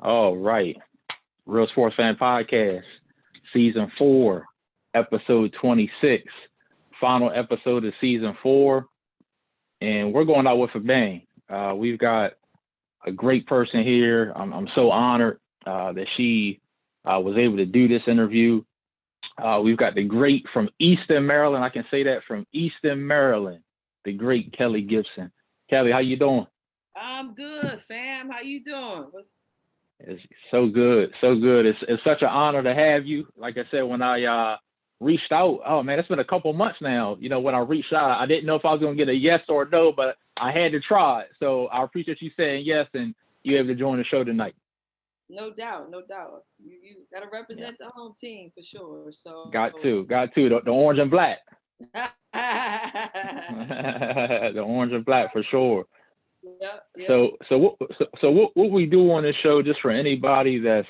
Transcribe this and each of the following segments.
All right. Real Sports Fan Podcast, Season 4, Episode 26. Final episode of Season 4. And we're going out with a bang. We've got a great person here. I'm so honored that she was able to do this interview. We've got the great from Easton, Maryland. I can say that, from Easton, Maryland, the great Kelley Gibson. Kelley, how you doing? I'm good, fam. How you doing? It's so good, so good. It's such an honor to have you. Like I said, when I reached out, oh man, it's been a couple months now. You know, when I reached out, I didn't know if I was gonna get a yes or a no, but I had to try it. So I appreciate you saying yes and you able to join the show tonight. No doubt, no doubt. You gotta Yeah, represent the home team for sure. So got to the orange and black, yep, the orange and black for sure. yep. So what we do on this show, just for anybody that's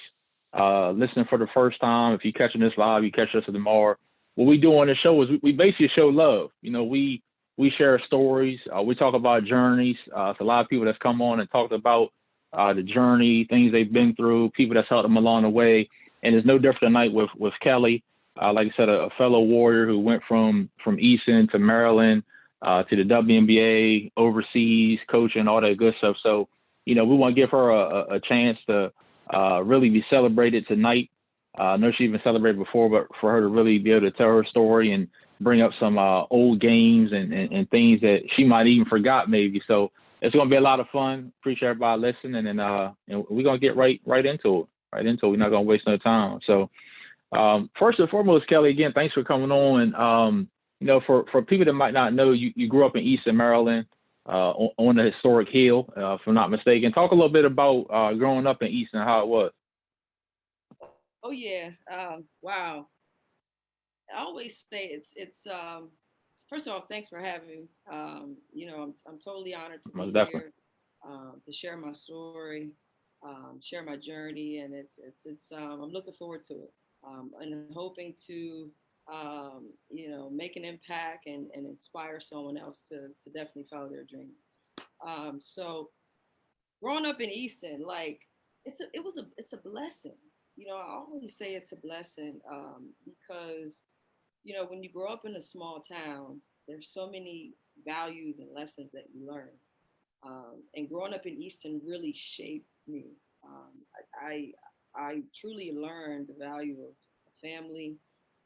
listening for the first time, if you're catching this live, you catch us tomorrow. What we do on the show is we basically show love. You know, we share stories. We talk about journeys. It's a lot of people that's come on and talked about the journey, things they've been through, people that's helped them along the way. And it's no different tonight with Kelley. Like I said, a fellow warrior who went from Easton to Maryland, to the WNBA, overseas coaching, all that good stuff. So, you know, we want to give her a chance to really be celebrated tonight. I know she's been celebrated before, but for her to really be able to tell her story and bring up some old games and things that she might even forgot maybe. So it's going to be a lot of fun. Appreciate everybody listening, and we're going to get right into it. Right into it. We're not going to waste no time. So first and foremost, Kelley, again, thanks for coming on. You know, for people that might not know, you grew up in Easton, Maryland, on the historic Hill, if I'm not mistaken. Talk a little bit about growing up in Easton, how it was. Oh yeah. Wow. I always say it's first of all, thanks for having me. I'm totally honored to Most be definitely. here, to share my story, share my journey, and I'm looking forward to it. And hoping to make an impact and inspire someone else to definitely follow their dream. So growing up in Easton, like it's a blessing. I always say it's a blessing because when you grow up in a small town, there's so many values and lessons that you learn. And growing up in Easton really shaped me. I truly learned the value of family,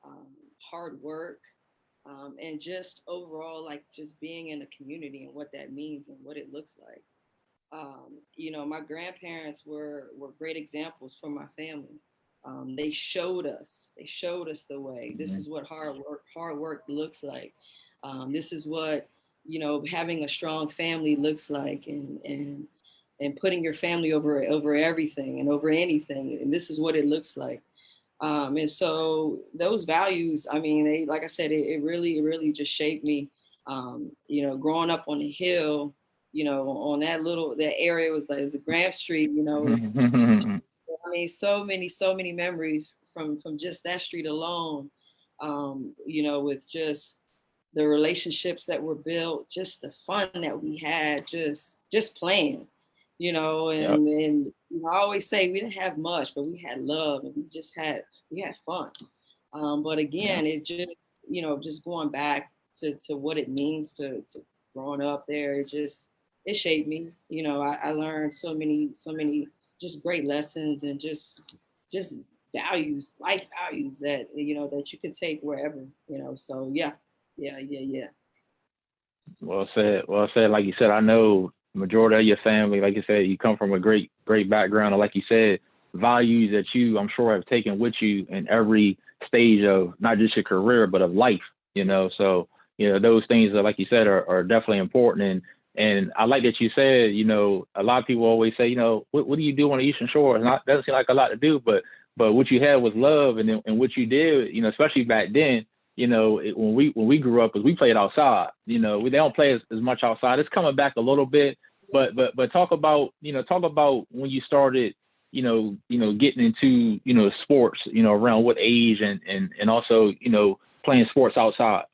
um, hard work, and just overall, like just being in a community and what that means and what it looks like. My grandparents were great examples for my family. They showed us the way. This Mhm. is what hard work looks like. This is what having a strong family looks like, and putting your family over everything and over anything. And this is what it looks like. And so those values, I mean, they, like I said, it really just shaped me. Growing up on the hill, on that area was like, it was a Grant Street, I mean, so many memories from just that street alone. With just the relationships that were built, just the fun that we had, just playing. Yep. I always say we didn't have much, but we had love and we had fun. But Yeah. again, it just going back to what it means to growing up there. It shaped me. I learned so many just great lessons and just values, life values that you can take wherever. So yeah, yeah. Well said. Well said. Like you said, I know majority of your family, like you said, you come from a great background. And like you said, values that you, I'm sure, have taken with you in every stage of not just your career, but of life, So, those things that, like you said, are definitely important. And I like that you said, a lot of people always say, what do you do on the Eastern Shore? And it doesn't seem like a lot to do, but what you had was love, and what you did, especially back then, when we grew up, is we played outside. They don't play as much outside. It's coming back a little bit, but talk about when you started, getting into sports, around what age, and also playing sports outside.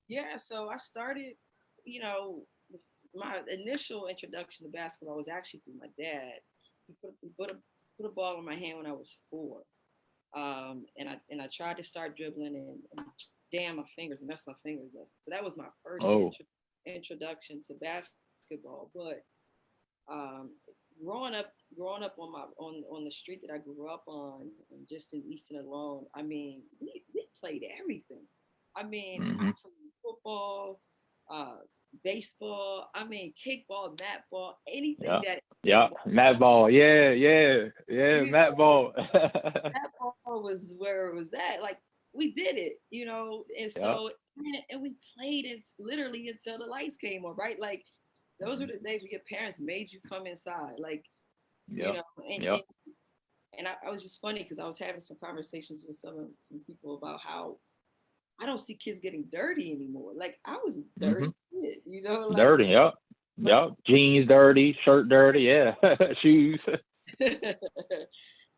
Yeah, so I started, you know, my initial introduction to basketball was actually through my dad. He put put a ball in my hand when I was 4. And I tried to start dribbling and jam my fingers and mess my fingers up. So that was my first Oh. introduction to basketball. But um, growing up on the street that I grew up on, and just in Easton alone, I mean, we played everything. I mean, I Hmm. played football, uh, baseball. I mean, kickball, mat ball, anything Yeah. that Yeah. Mat ball. ball. Yeah. Yeah. Yeah. You Mat know, ball. that ball was where it was at. Like we did it, and Yeah. so and we played it literally until the lights came on, right? Like those were the days where your parents made you come inside, like you Yep. know, and Yep. and, and I was just funny because I was having some conversations with some people about how I don't see kids getting dirty anymore. Like I was a Hmm. dirty kid, like Dirty. Yep. my Yep. Jeans dirty, shirt dirty. Yeah. Shoes.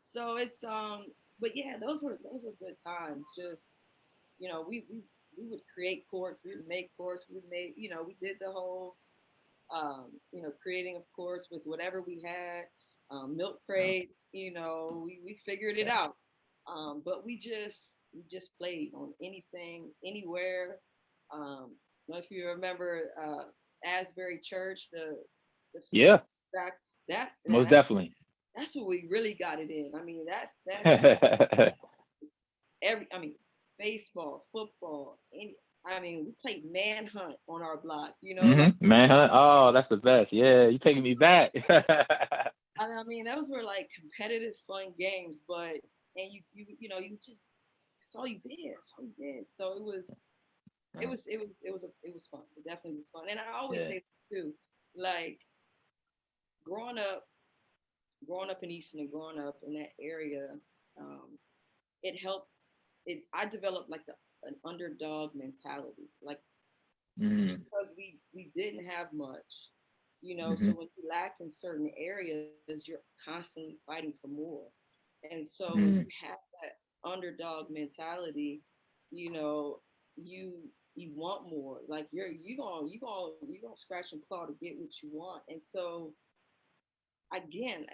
so it's but yeah, those were good times. Just we would create courts, we would make courts, we made we did the whole creating of course with whatever we had, milk Yeah. crates, we figured it Yeah. out. But we just played on anything, anywhere. I don't know if you remember Asbury Church, the field Yeah. back that Most man, definitely. that's what we really got it in. I mean that Hmm. I mean baseball, football, I mean we played manhunt on our block. Like Manhunt. Oh, that's the best. Yeah. You taking me back. I mean, those were like competitive, fun games, but and you just that's all you did. That's all you did. So it was fun. It definitely was fun. And I always Yeah. say too, like growing up, growing up in Easton and growing up in that area, um, it helped. I developed like an underdog mentality, like Mm-hmm. because we didn't have much, Mm-hmm. so when you lack in certain areas, you're constantly fighting for more. And so when you Mm-hmm. have that underdog mentality, you know, you you want more. Like you gonna scratch and claw to get what you want. And so again,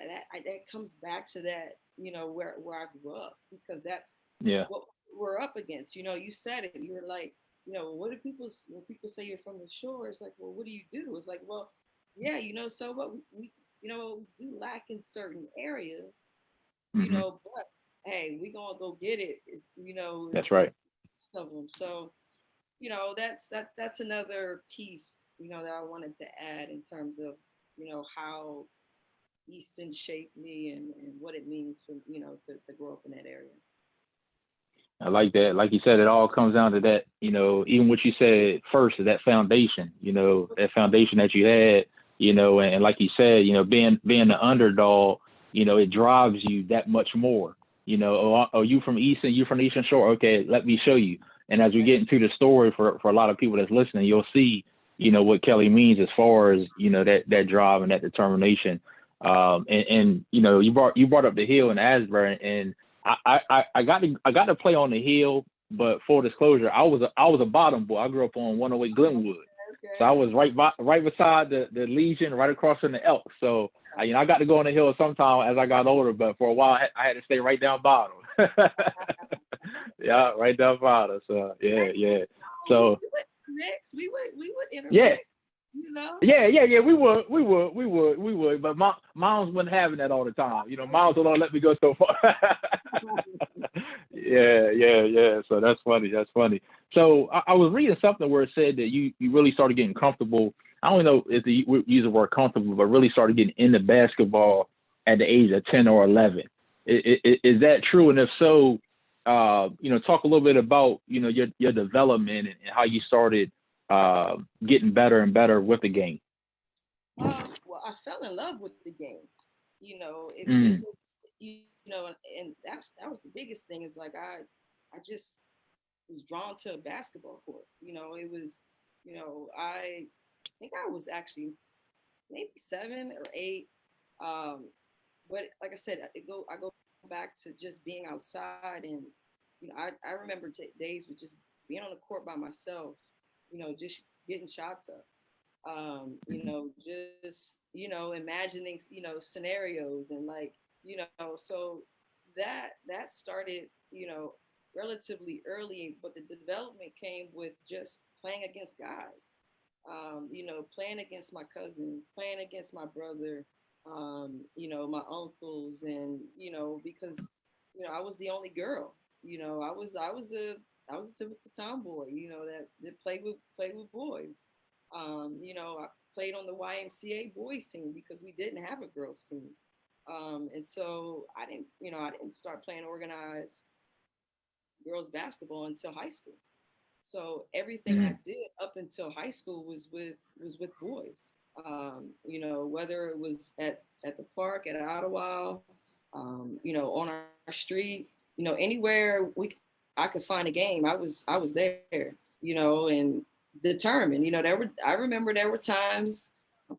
that comes back to that, where I grew up, because that's Yeah. what we're up against. You said it. You were like, what do people when people say you're from the shore? It's like, well, what do you do? It's like, well, yeah, so what we do lack in certain areas, Mm-hmm. but hey, we gonna go get it. That's Is right. most of them. So that's another piece, that I wanted to add in terms of how Easton shaped me, and what it means for to grow up in that area. I like that. Like you said, it all comes down to that, even what you said first is that foundation, that foundation that you had, and like you said, being the underdog, it drives you that much more. Oh, you from Easton, you from Eastern Shore. Okay, let me show you. And as we Right. get into the story for a lot of people that's listening, you'll see, what Kelley means as far as, that drive and that determination. And you brought up the hill in Asbury, and I got to play on the hill, but full disclosure, I was a bottom boy. I grew up on 108 Glenwood, so I Okay. was right beside the Legion, right across from the Elks. So I got to go on the hill sometime as I got older, but for a while I had to stay right down bottom. Yeah, right down bottom. So yeah, Hey, yeah. we So would mix. We would yeah, intermix. You know. yeah. We would. But moms wasn't having that all the time. Moms would only let me go so far. Yeah. So that's funny. That's funny. So I was reading something where it said that you really started getting comfortable. I don't know if you use the word comfortable, but really started getting into basketball at the age of 10 or 11. Is that true? And if so, talk a little bit about your development and how you started getting better and better with the game. Well, I fell in love with the game. It Mm. was, and that was the biggest thing. Is like I just was drawn to a basketball court. It was, I think I was actually maybe 7 or 8. Um, but like I said, I go back to just being outside, and I remember days with just being on the court by myself, just getting shots up. Mhm. Just imagining scenarios, and like So that started, relatively early, but the development came with just playing against guys, playing against my cousins, playing against my brother, my uncles, and because I was the only girl. I was a typical tomboy, that played with boys. I played on the YMCA boys team because we didn't have a girls team. And so I didn't start playing organized girls basketball until high school. So everything I Mm. did up until high school was with boys. Whether it was at the park at Ottawa, on our street, anywhere I could find a game, I was there, and determined. I remember there were times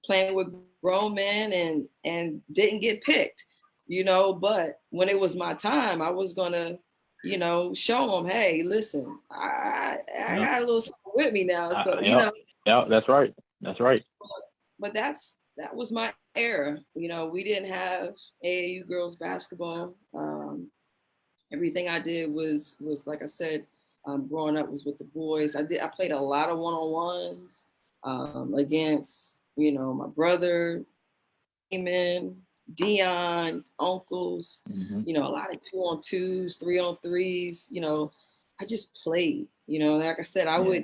playing with grown men and didn't get picked, but when it was my time, I was gonna show them, hey, listen, I Yeah. got a little something with me now. So, Yeah. Yeah. That's right. That's right. but that was my era. We didn't have AAU girls basketball. Everything I did was like I said, growing up was with the boys. I played a lot of one-on-ones against, my brother, Eamon, Dion, uncles, Hmm. a lot of 2-on-2s, 3-on-3s. I just played. Like I said, Yeah.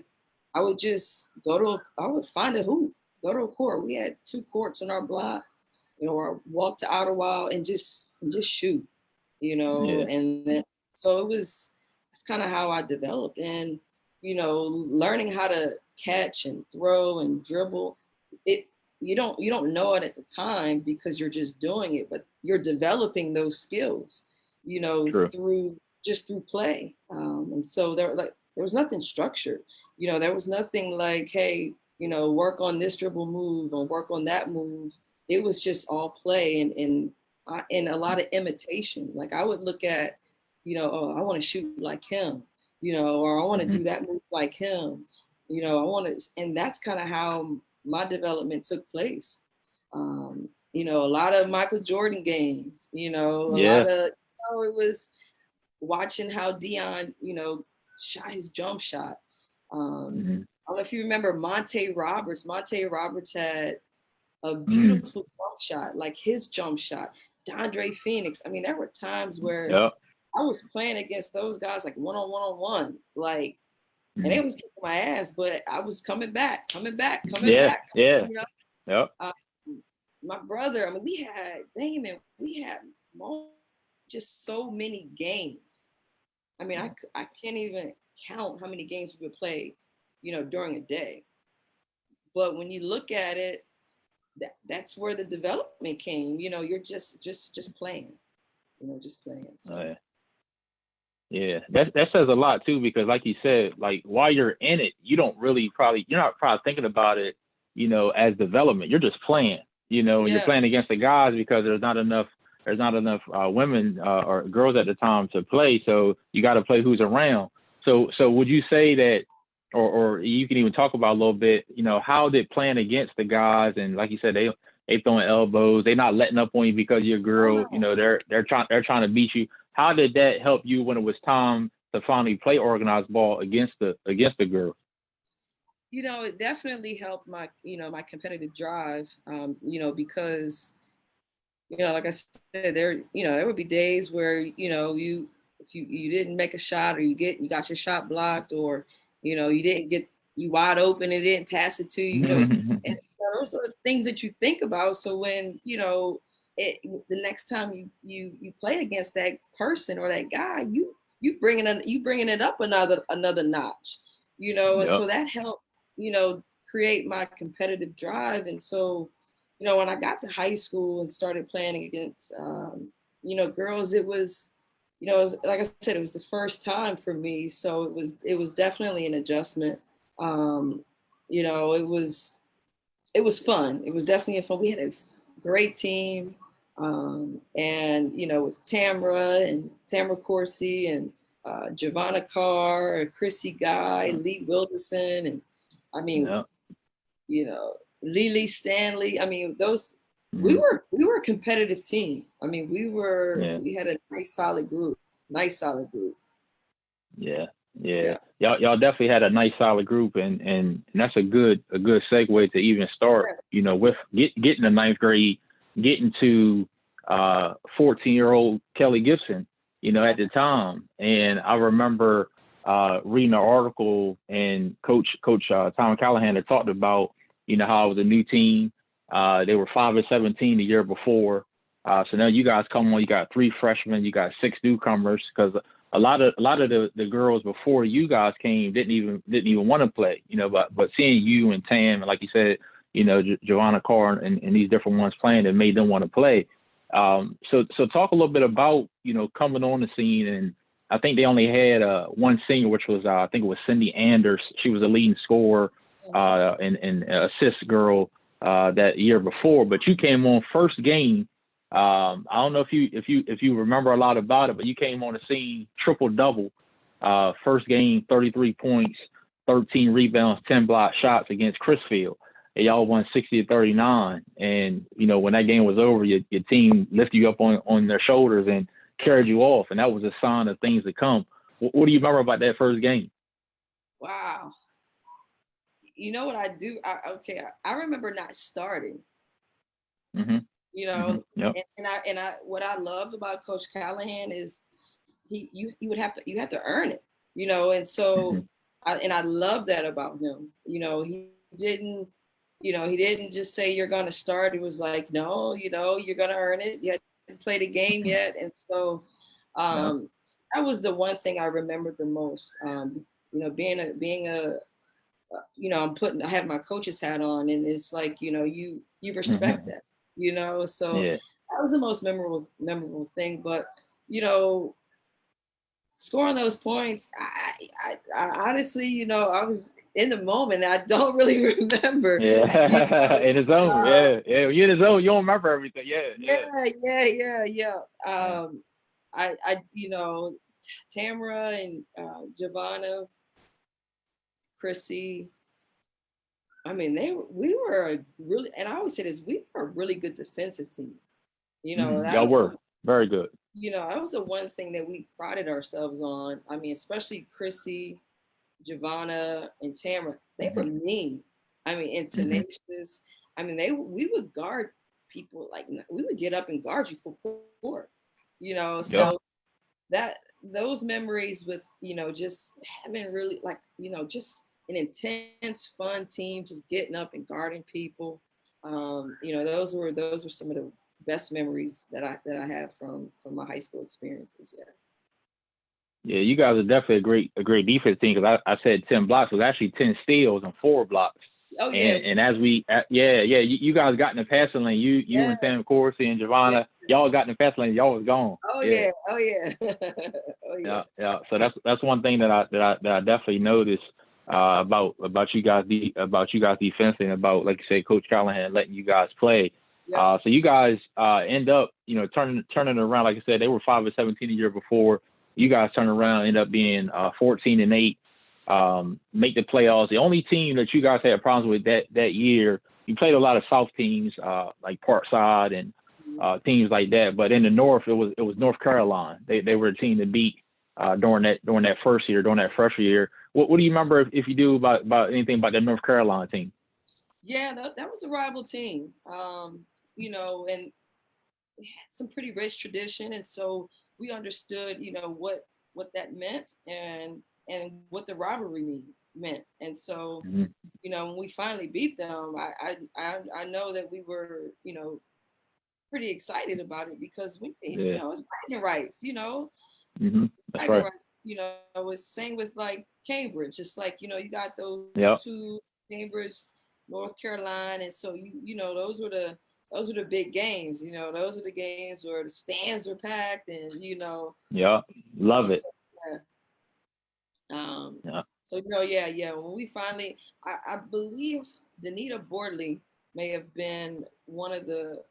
I would just I would find a hoop, go to a court. We had 2 courts on our block, or walk to Ottawa and just shoot, Yeah. and then so that's kind of how I developed. And learning how to catch and throw and dribble, it you don't know it at the time because you're just doing it, but you're developing those skills, True. through play. And so there was nothing structured. There was nothing like, hey, work on this dribble move or work on that move. It was just all play and a lot of imitation. Like I would look at, oh, I want to shoot like him, or I want to Hmm. do that move like him, I want to, and that's kind of how my development took place. A lot of Michael Jordan games, a lot Yeah. of, it was watching how Dion, shot his jump shot. Hmm. I don't know if you remember Monte Roberts. Monte Roberts had a Mm. beautiful jump shot, like his jump shot. Dondre Phoenix. I mean, there were times where Yeah. I was playing against those guys like one-on-one, like, and they Mm. was kicking my ass, but I was coming back, coming back, coming Yeah. back. Yeah. You know, Yeah. uh, my brother. I mean, we had Damon. We had just so many games. I mean, I can't even count how many games we would play, during a day. But when you look at it, that's where the development came. You're just playing, just playing. Oh, So yeah. Yeah, that says a lot too, because like you said, like while you're in it, you're not probably thinking about it, as development. You're just playing, and you're yeah, playing against the guys because there's not enough women or girls at the time to play, so you got to play who's around. So would you say that, or you can even talk about a little bit, how did playing against the guys, and like you said, they throwing elbows, they not letting up on you because you're a oh girl, no, they're trying to beat you. How did that help you when it was time to finally play organized ball against the girls? it definitely helped my competitive drive. Because like I said, there would be days where you if you didn't make a shot, or you got your shot blocked, or you didn't get you wide open and didn't pass it to you. And those are things that you think about. So when the next time you play against that person or that guy, you bringing it up another notch. And Yep. so that helped create my competitive drive. And so when I got to high school and started playing against, girls, like I said, it was the first time for me. So it was definitely an adjustment. Um, it was fun. It was definitely fun. We had a great team. And, with Tamara Corsi and Giovanna Carr, Chrissy Guy, Lee Wilderson. And I mean, Yep. Lily Stanley. I mean, those we were a competitive team. I mean, we had a nice solid group. Yeah. Yeah. Y'all definitely had a nice solid group, and that's a good segue to even start, with getting the ninth grade, getting to 14-year-old Kelley Gibson, at the time. And I remember reading an article, and Coach Tom Callahan had talked about, how it was a new team. They were 5-17 the year before. So now you guys come on, you got 3 freshmen, you got 6 newcomers, because a lot of the girls before you guys came didn't even want to play, but seeing you and Tam, and like you said, Giovanna Carr and these different ones playing, it made them want to play. So talk a little bit about, coming on the scene. And I think they only had one senior, which was, I think it was Cindy Anders. She was a leading scorer and assist girl that year before, but you came on first game. I don't know if you remember a lot about it, but you came on the scene, triple double, first game, 33 points, 13 rebounds, 10 block shots against Chrisfield. And y'all won 60-39. And, when that game was over, your team lifted you up on their shoulders and carried you off. And that was a sign of things to come. What do you remember about that first game? Wow. You know what I do? I remember not starting. Mm-hmm. Yep. And I what I loved about Coach Callahan is you have to earn it, and so I love that about him. He didn't just say you're gonna start. It was like, no, you're gonna earn it. You haven't played a game yet. And so that was the one thing I remembered the most. Being a I have my coach's hat on, and it's like, you respect that. So that was the most memorable thing. But scoring those points, I honestly, I was in the moment. I don't really remember. Yeah, in his zone. Yeah. When you're in the zone, you don't remember everything. Yeah. I Tamara and Giovanna, Chrissy. I mean, we were a really, and I always say this, we were a really good defensive team. Y'all were very good. That was the one thing that we prided ourselves on. I mean, especially Chrissy, Giovanna, and Tamara. They were mean. I mean, and tenacious. I mean, we would guard people, like we would get up and guard you for court. So that those memories with just having really just an intense, fun team, just getting up and guarding people. Those were some of the best memories that I have from my high school experiences. Yeah, you guys are definitely a great defense team, because I said 10 blocks. It was actually 10 steals and 4 blocks. Oh yeah. And as we you guys got in the passing lane. You and Tam Corsi and Giovanna, y'all got in the passing lane. Y'all was gone. Oh yeah. Yeah. So that's one thing that I definitely noticed about you guys defensively, and about, like you said, Coach Callahan letting you guys play. So you guys end up turning it around. Like I said, they were 5-17 the year before. You guys turn around, end up being 14-8. Make the playoffs. The only team that you guys had problems with that year, you played a lot of South teams like Parkside and teams like that. But in the North, it was North Carolina. They were a team to beat during that first year, during that freshman year. What do you remember, if you do, about anything about that North Carolina team? Yeah, that was a rival team. And we had some pretty rich tradition, and so we understood, what that meant and what the rivalry meant. And so, when we finally beat them, I know that we were, pretty excited about it, because it's bragging rights, That's right. rights, it was same with like Cambridge. It's like, you got those two, Cambridge, North Carolina, and so those were the big games. Those are the games where the stands are packed, and love it. So when we finally, I believe Danita Bordley may have been one of the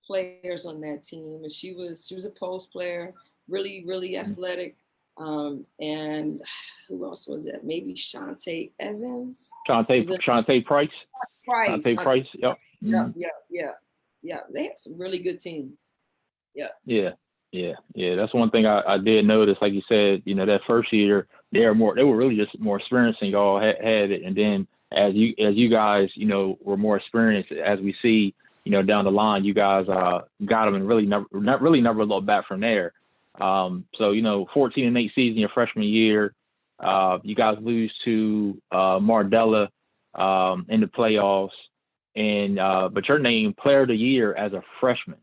players on that team, and she was a post player, really, really athletic. And who else was it? Maybe Shantae Evans. Shantae Price. Price. Shantae Price. Yep. Yeah. Yeah, they have some really good teams. Yeah. Yeah, yeah. That's one thing I did notice. Like you said, that first year they were really just more experienced than y'all had it, and then as you guys, were more experienced, as we see, down the line, you guys got them and really never looked back from there. So 14-8 season your freshman year, you guys lose to Mardella in the playoffs, and but you're named Player of the Year as a freshman.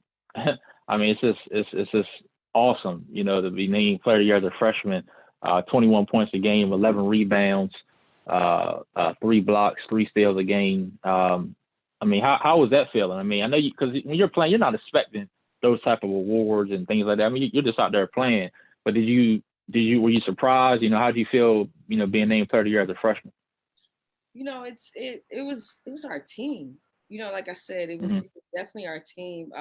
I mean, it's just awesome, to be named Player of the Year as a freshman. 21 points a game, 11 rebounds, 3 blocks, 3 steals a game. I mean, how was that feeling? I mean, I know because when you're playing, you're not expecting those type of awards and things like that. I mean, you're just out there playing. But were you surprised? How did you feel? Being named Player of the Year as a freshman. It was our team. Like I said, it was definitely our team.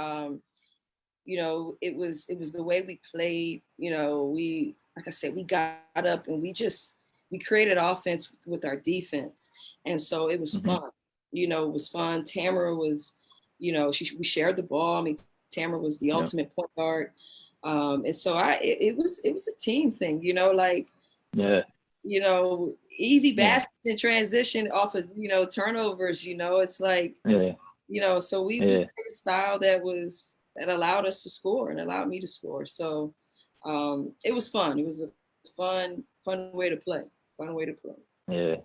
It was the way we played. We, like I said, we got up and we created offense with our defense, and so it was fun. It was fun. Tamara was, we shared the ball. I mean, Tamara was the ultimate point guard, and so it was a team thing. Easy baskets in transition off of turnovers. It's like so we played a style that allowed us to score and allowed me to score. So it was fun. It was a fun way to play. Fun way to play. Yeah.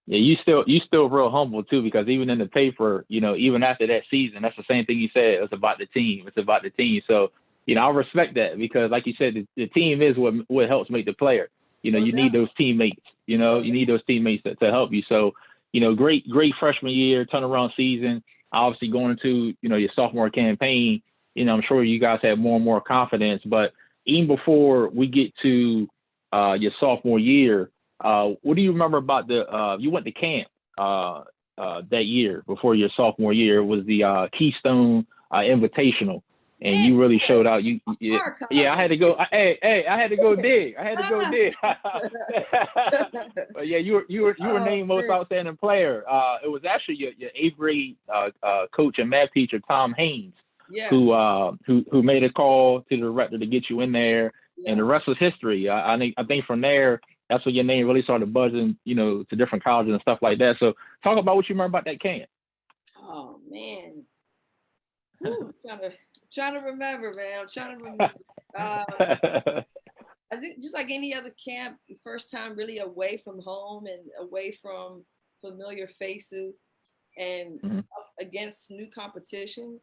Yeah, you still real humble too, because even in the paper, even after that season, that's the same thing you said. It's about the team. It's about the team. So, I respect that, because like you said, the team is what helps make the player. You need those teammates. You need those teammates to help you. So, great freshman year, turnaround season. Obviously going into, your sophomore campaign, I'm sure you guys have more and more confidence. But even before we get to your sophomore year, what do you remember about you went to camp that year before your sophomore year? It was the Keystone Invitational, and you really showed out. I had to go. I had to go dig. But yeah, you were named most outstanding player. It was actually your 8th grade coach and math teacher, Tom Haynes, who made a call to the director to get you in there, and the rest was history. I think from there, that's when your name really started buzzing, to different colleges and stuff like that. So talk about what you remember about that camp. Oh man, trying to remember, man. I'm trying to remember. I think just like any other camp, first time really away from home and away from familiar faces, and up against new competition.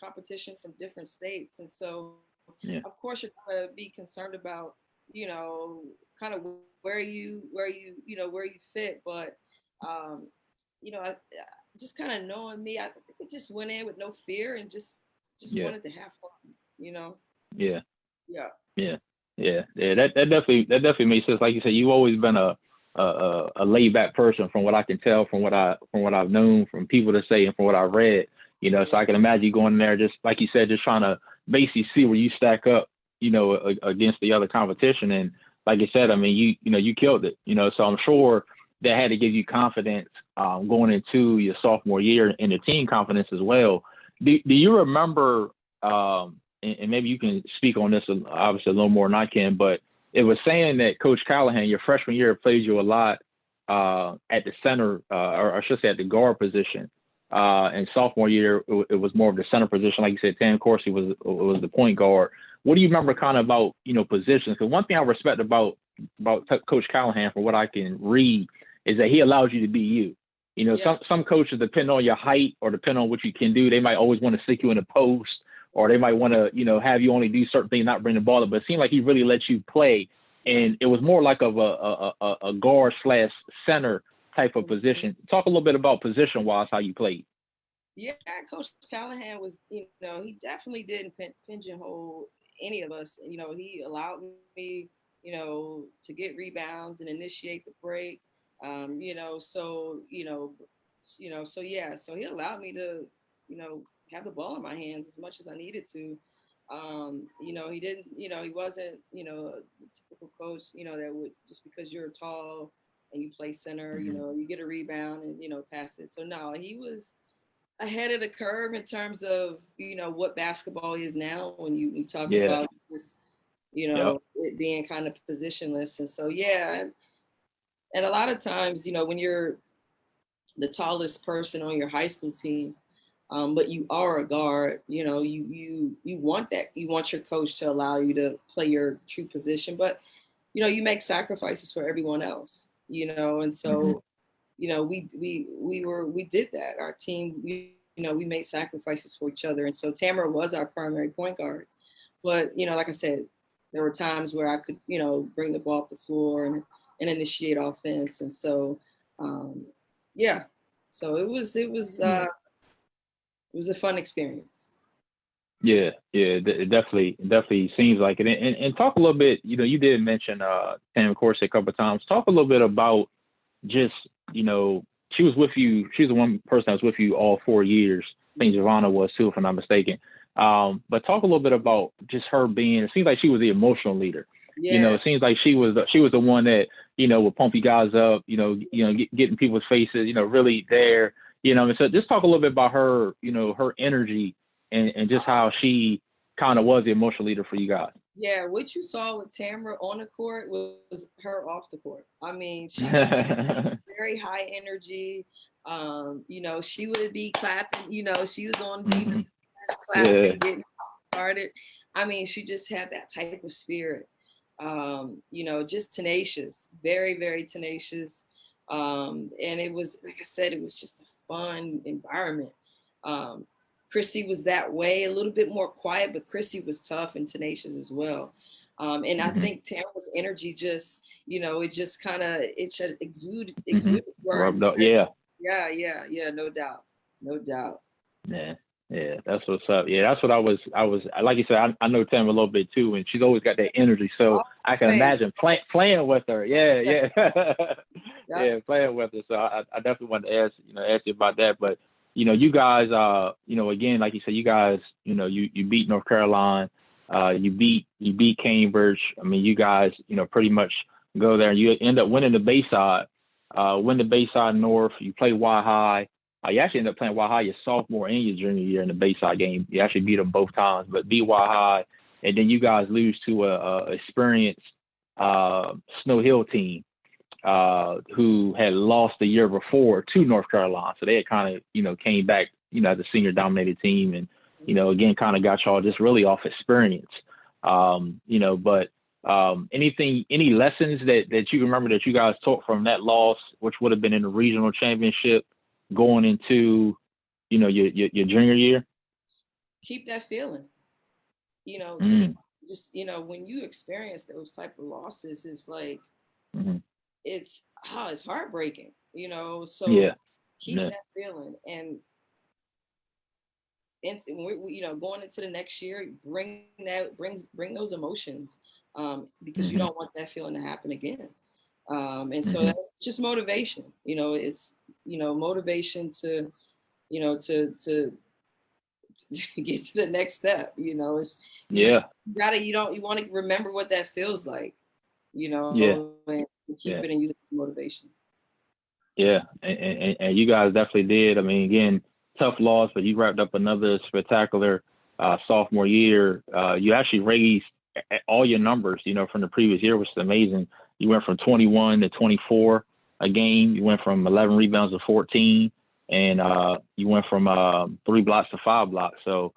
Competition from different states, and so of course you're going to be concerned about kind of where you fit, but I just kind of knowing me, I think I just went in with no fear and just wanted to have fun. Yeah. That definitely makes sense. Like you said, you've always been a laid back person, from what I can tell, from what I've known, from people to say, and from what I've read. So I can imagine you going in there, just like you said, just trying to basically see where you stack up, against the other competition. And like I said, I mean, you killed it, so I'm sure that had to give you confidence going into your sophomore year, and the team confidence as well. Do you remember, and maybe you can speak on this obviously a little more than I can, but it was saying that Coach Callahan, your freshman year, played you a lot at the center, or I should say at the guard position. And sophomore year, it was more of the center position. Like you said, Tam Corsi was the point guard. What do you remember kind of about, positions? Because one thing I respect about Coach Callahan, from what I can read, is that he allows you to be you. Some coaches, depend on your height or depend on what you can do, they might always want to stick you in a post, or they might want to, have you only do certain things, not bring the ball up. But it seemed like he really lets you play. And it was more like of a guard / center type of position. Talk a little bit about position-wise, how you played. Yeah, Coach Callahan was, he definitely didn't pigeonhole any of us. He allowed me, to get rebounds and initiate the break. So he allowed me to, have the ball in my hands as much as I needed to. He didn't, he wasn't, a typical coach, that would, just because you're tall and you play center, you get a rebound and, pass it. So no, he was ahead of the curve in terms of, you know, what basketball is now when you talk Yeah. about this, you Yep. know, it being kind of positionless. And so, yeah. And a lot of times, you know, when you're the tallest person on your high school team, but you are a guard, you know, you want that. You want your coach to allow you to play your true position, but, you know, you make sacrifices for everyone else, you know, and Mm-hmm. so, you know, we did that. Our team, you know, we made sacrifices for each other. And so Tamara was our primary point guard. But, you know, like I said, there were times where I could, you know, bring the ball up the floor and initiate offense. And so, um, yeah, so Yeah. it was a fun experience. Yeah, yeah, it definitely seems like it. And talk a little bit. You know, you did mention Tam Corsi a couple of times. Talk a little bit about just, you know, she was with you. She's the one person that was with you all 4 years. I think Giovanna was too, if I'm not mistaken. But talk a little bit about just her being. It seems like she was the emotional leader. You know, Yeah. it seems like she was the one that, you know, would pump you guys up. Get in people's faces. You know, really there. You know, and so just talk a little bit about her. You know, her energy and just how she kind of was the emotional leader for you guys. Yeah, what you saw with Tamara on the court was her off the court. I mean, she was very high energy. You know, she would be clapping, you know, she was on beat, Hmm. Yeah. clapping, getting started. I mean, she just had that type of spirit. You know, just tenacious, very, very tenacious. And it was, like I said, it was just a fun environment. Um, Chrissy was that way, a little bit more quiet, but Chrissy was tough and tenacious as well. And I Hmm. think Tamara's energy just, you know, it just kind of, it just Hmm. exuded through our Rubbed up. entire, Yeah. yeah, no doubt, no doubt. Yeah. Yeah. That's what's up. Yeah. That's what I was, like you said, I know Tam a little bit too, and she's always got that energy. So I can Always, imagine playing with her. Yeah. yeah, Yeah. yeah. Yeah. Playing with her. So I definitely wanted to ask you about that. But, you know, you guys, again, like you said, you guys, you beat North Carolina, you beat Cambridge. I mean, you guys, pretty much go there and you end up winning the Bayside, win the Bayside North. You play Y High. You actually end up playing Y High your sophomore and your junior year in the Bayside game. You actually beat them both times, but beat Y High, and then you guys lose to a experienced Snow Hill team who had lost the year before to North Carolina. So they had kind of, came back, as a senior dominated team and, again, kind of got y'all just really off experience. But any lessons that you remember that you guys took from that loss, which would have been in the regional championship going into, your junior year? Keep that feeling, you know, keep Mm. just, you know, when you experience those type of losses, it's like, Mm-hmm. it's heartbreaking, you know, so Yeah. keep Yeah. that feeling and you know, going into the next year, bring those emotions, because you Mm-hmm. don't want that feeling to happen again. And so Mm-hmm. that's just motivation, you know, it's, you know, motivation to, you know, to get to the next step, you know, it's, Yeah. you want to remember what that feels like, you Yeah. know, and keep Yeah. it and use it as motivation. Yeah, and you guys definitely did. I mean, again, tough loss, but you wrapped up another spectacular sophomore year. You actually raised all your numbers, from the previous year, which is amazing. You went from 21 to 24 a game. You went from 11 rebounds to 14, and you went from 3 blocks to 5 blocks. So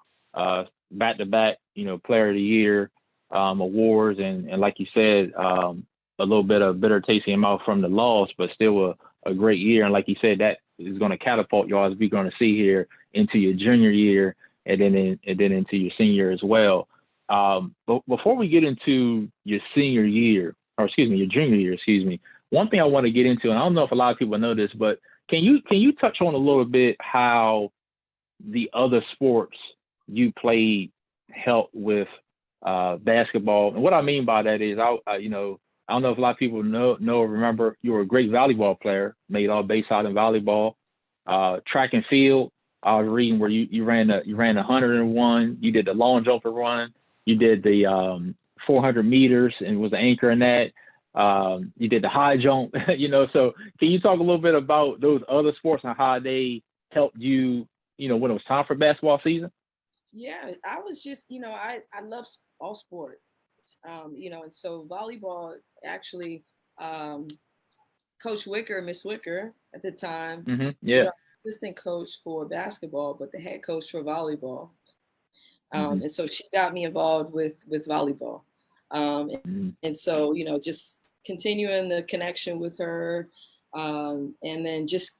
back to back, player of the year awards, and like you said, a little bit of bitter taste in your mouth from the loss, but still a great year. And like you said, that is going to catapult y'all, as we're going to see here, into your junior year and then into your senior as well. But before we get into your senior year, or excuse me, your junior year, one thing I want to get into, and I don't know if a lot of people know this, but can you touch on a little bit how the other sports you played helped with basketball? And what I mean by that is, I don't know if a lot of people know or remember, you were a great volleyball player, made all Bayside in volleyball. Track and field, I was reading where you ran the 101, you did the long jumper run, you did the 400 meters and was an anchor in that. You did the high jump, So can you talk a little bit about those other sports and how they helped you, when it was time for basketball season? Yeah, I was just, I love all sports, and so volleyball actually, um, Coach Wicker, Miss Wicker at the time, was Yeah. our assistant coach for basketball, but the head coach for volleyball. Mm-hmm. And so she got me involved with volleyball. And, Mm-hmm. and so, just continuing the connection with her, and then just,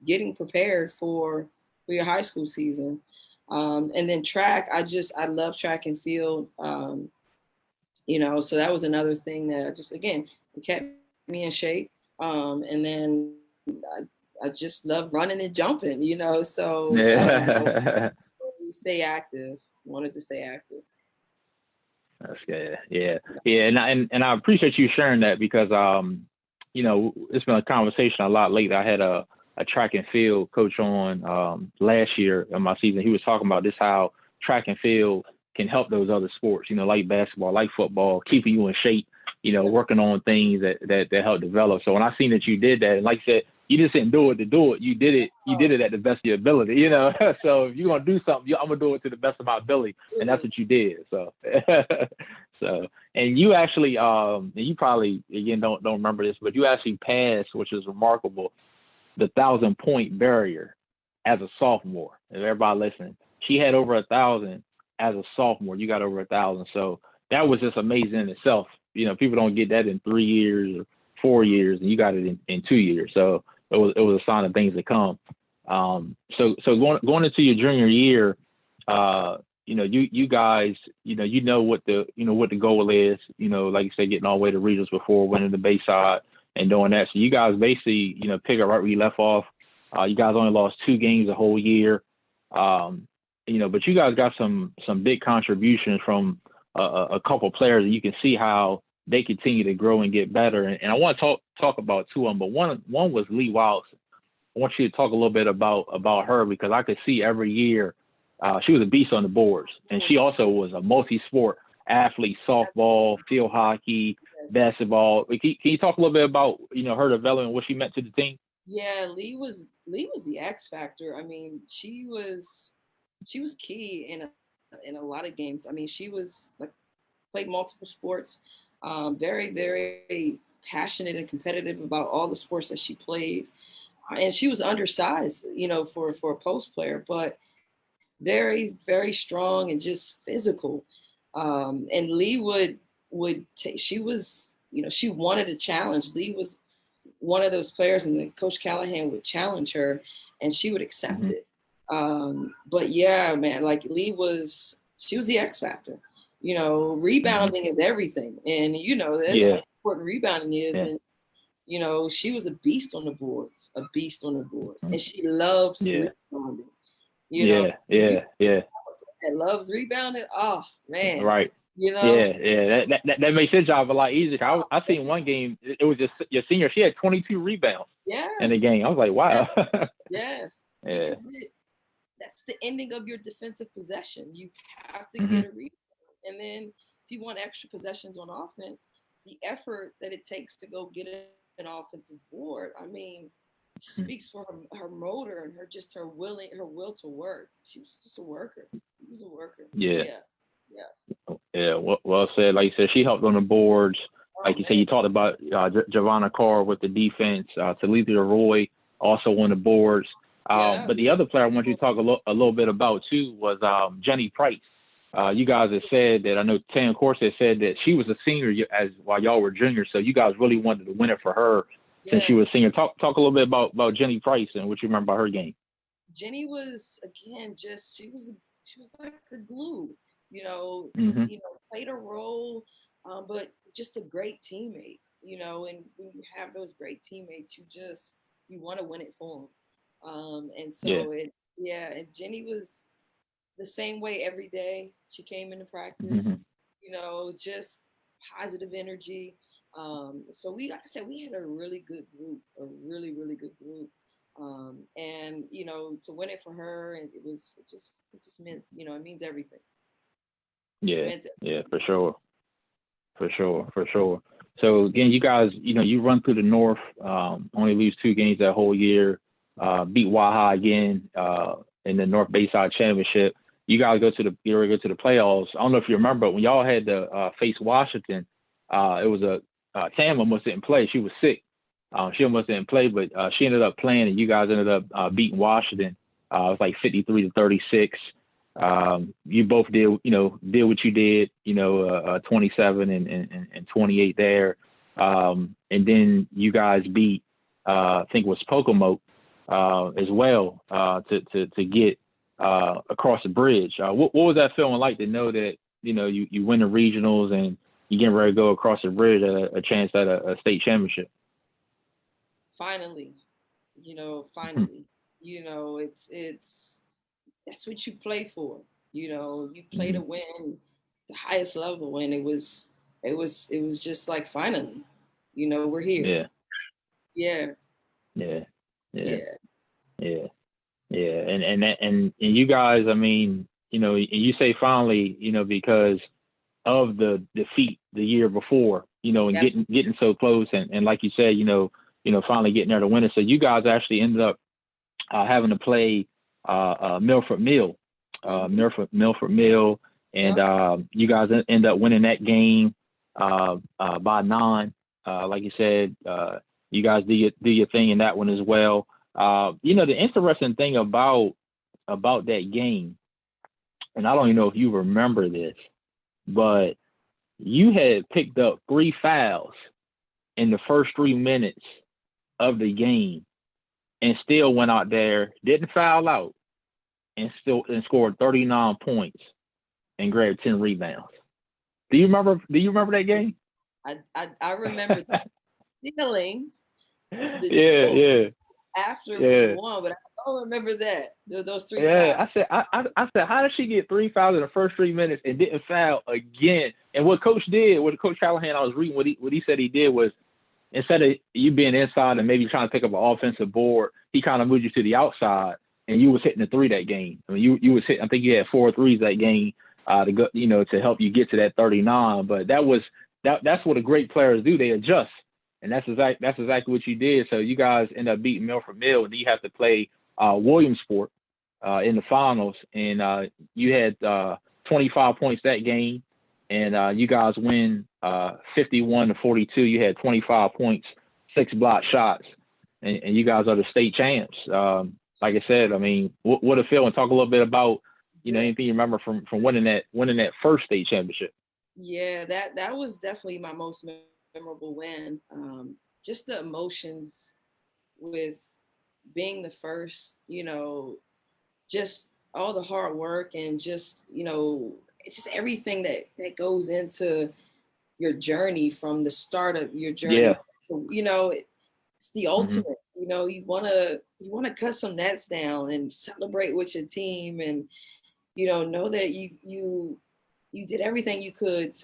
getting prepared for your high school season. And then track, I love track and field. So that was another thing that just, again, it kept me in shape. And then I just love running and jumping, so Yeah. stay active, wanted to stay active. That's good. Yeah. Yeah. And I appreciate you sharing that because, it's been a conversation a lot lately. I had a track and field coach on last year in my season. He was talking about this, how track and field can help those other sports, like basketball, like football, keeping you in shape, working on things that help develop. So when I seen that you did that, and like I said, you just didn't do it to do it. You did it at the best of your ability, So if you're going to do something, I'm going to do it to the best of my ability. And that's what you did. So, and you actually, and you probably, again, don't remember this, but you actually passed, which is remarkable, the 1,000-point barrier as a sophomore. If everybody listening, she had over 1,000 as a sophomore. You got over 1,000. So that was just amazing in itself. People don't get that in 3 years or 4 years, and you got it in 2 years. So it was a sign of things to come. So going into your junior year, you guys, what the goal is, like you said, getting all the way to regionals before winning the Bayside and doing that. So you guys basically, pick up right where you left off. You guys only lost 2 games the whole year. But you guys got some big contributions from a couple players, and you can see how they continue to grow and get better. And I want to talk about 2 of them, but one was Lee Wilson. I want you to talk a little bit about her, because I could see every year she was a beast on the boards, and she also was a multi-sport athlete: softball, field hockey, basketball. Can you talk a little bit about her development, what she meant to the team? Yeah, Lee was the X factor. I mean, she was key in a lot of games. I mean, she was played multiple sports, very, very passionate and competitive about all the sports that she played. And she was undersized, for a post player, but very, very strong and just physical. And Lee would take, she was, she wanted a challenge. Lee was one of those players, and then Coach Callahan would challenge her and she would accept it. But yeah, man, she was the X factor. Rebounding is everything. And, that's how important rebounding is. Yeah. And, she was a beast on the boards. And she loves rebounding. That loves rebounding. Oh, man. Right. That makes his job a lot easier. I seen one game, it was just your senior, she had 22 rebounds in the game. I was like, wow. Yes. Yeah. Because that's the ending of your defensive possession. You have to get a rebound. And then if you want extra possessions on offense, the effort that it takes to go get an offensive board, I mean, speaks for her motor and her will to work. She was just a worker. She was a worker. Yeah. Well said. Like you said, she helped on the boards. Like you said, you talked about Giovanna Carr with the defense. Talithia Roy also on the boards. But the other player I want you to talk a little bit about too was Jenny Price. You guys have said that, I know Tan Corset said that she was a senior while y'all were juniors, so you guys really wanted to win it for her since she was a senior. Talk a little bit about Jenny Price and what you remember about her game. Jenny was, again, just she was like the glue, played a role, but just a great teammate, and when you have those great teammates, you want to win it for them. And so and Jenny was the same way every day. She came into practice, just positive energy. So like I said, we had a really good group, a really, really good group. And to win it for her, and it just meant, it means everything. For sure. So again, you guys, you run through the North, only lose 2 games that whole year, beat Waha again, in the North Bayside Championship. You guys go to the playoffs. I don't know if you remember, but when y'all had to face Washington, it was Tam almost didn't play. She was sick. She almost didn't play, but she ended up playing, and you guys ended up beating Washington. It was like 53-36. You both did what you did, 27 and 28 there. And then you guys beat, I think it was Pocomoke as well to get across the bridge. What was that feeling like to know that, you win the regionals and you're getting ready to go across the bridge, a chance at a state championship? Finally, finally, it's that's what you play for. You play to win the highest level, and it was just like, finally, we're here. Yeah. And you guys, I mean, you say finally, because of the defeat the year before, and getting so close, and like you said, finally getting there to win it. So you guys actually ended up having to play Milford Mill, and you guys end up winning that game by 9. Like you said, you guys do your thing in that one as well. The interesting thing about that game, and I don't even know if you remember this, but you had picked up 3 fouls in the first 3 minutes of the game, and still went out there, didn't foul out, and scored 39 points and grabbed 10 rebounds. Do you remember that game? I remember the feeling. After we won, but I don't remember that. Those 3 fouls. I said, how did she get 3 fouls in the first 3 minutes and didn't foul again? And what Coach Callahan, I was reading what he said he did was, instead of you being inside and maybe trying to pick up an offensive board, he kind of moved you to the outside, and you was hitting the 3 that game. I mean, you was hitting. I think you had 4 threes that game to go, to help you get to that 39. But that's what the great players do. They adjust, and that's exactly what you did. So you guys end up beating Milford Mill, and then you have to play Williamsport in the finals, and you had 25 points that game, and you guys win 51-42. You had 25 points, 6 block shots, and you guys are the state champs. Like I said, I mean, what a feeling. Talk a little bit about, anything you remember from winning that first state championship. Yeah, that was definitely my most memorable win. Just the emotions with being the first, just all the hard work and just, it's just everything that goes into your journey from the start of your journey. Yeah. To, it's the ultimate. You wanna cut some nets down and celebrate with your team, and know that you did everything you could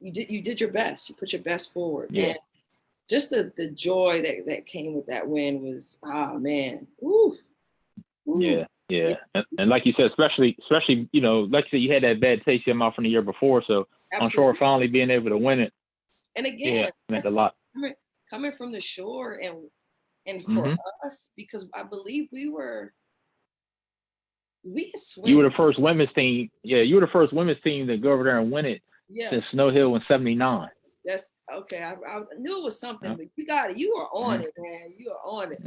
you did your best. You put your best forward. Yeah. And just the joy that came with that win was, man. Oof. Yeah. And like you said, especially, like you said, you had that bad taste in your mouth from the year before. So absolutely. I'm sure finally being able to win it. And again, meant a lot. Coming from the shore and for us, because I believe we could swim. You were the first women's team. Yeah, you were the first women's team to go over there and win it since Snow Hill in '79. That's okay. I knew it was something, but you got it. You are on it, man. You are on it.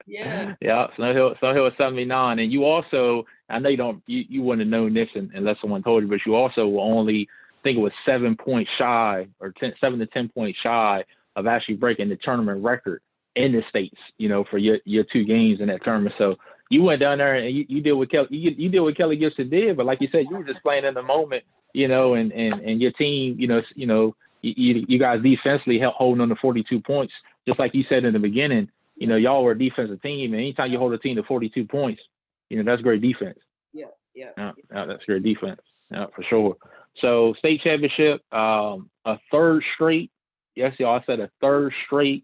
Yeah. Snow Hill was '79, and you also, I know you wouldn't have known this unless someone told you, but you also were only, I think it was 7 points shy, or 7 to 10 points shy of actually breaking the tournament record in the States, for your 2 games in that tournament. So you went down there and you did what you did what Kelley Gibson did, but like you said, you were just playing in the moment, and your team, you guys defensively helped holding on to 42 points, just like you said in the beginning. Y'all were a defensive team, and anytime you hold a team to 42 points, that's great defense. Yeah. That's great defense. Yeah, for sure. So state championship, a third straight. Yes, y'all, I said a third straight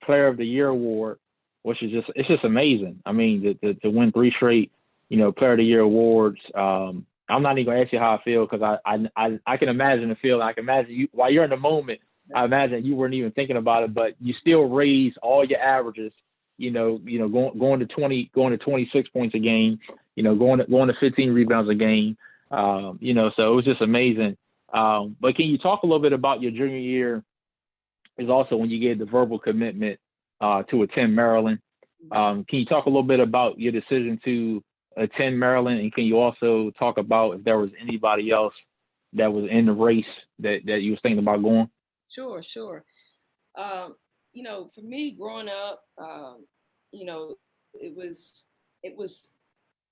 Player of the Year award, which is just amazing. I mean, to win 3 straight, Player of the Year awards. I'm not even gonna ask you how I feel, because I can imagine the feeling. I can imagine you while you're in the moment. I imagine you weren't even thinking about it, but you still raised all your averages going to 26 points a game, going to 15 rebounds a game. So it was just amazing. But can you talk a little bit about your junior year? Is also when you gave the verbal commitment to attend Maryland. Can you talk a little bit about your decision to attend Maryland, and can you also talk about if there was anybody else that was in the race that you was thinking about going? Sure. For me growing up, it was,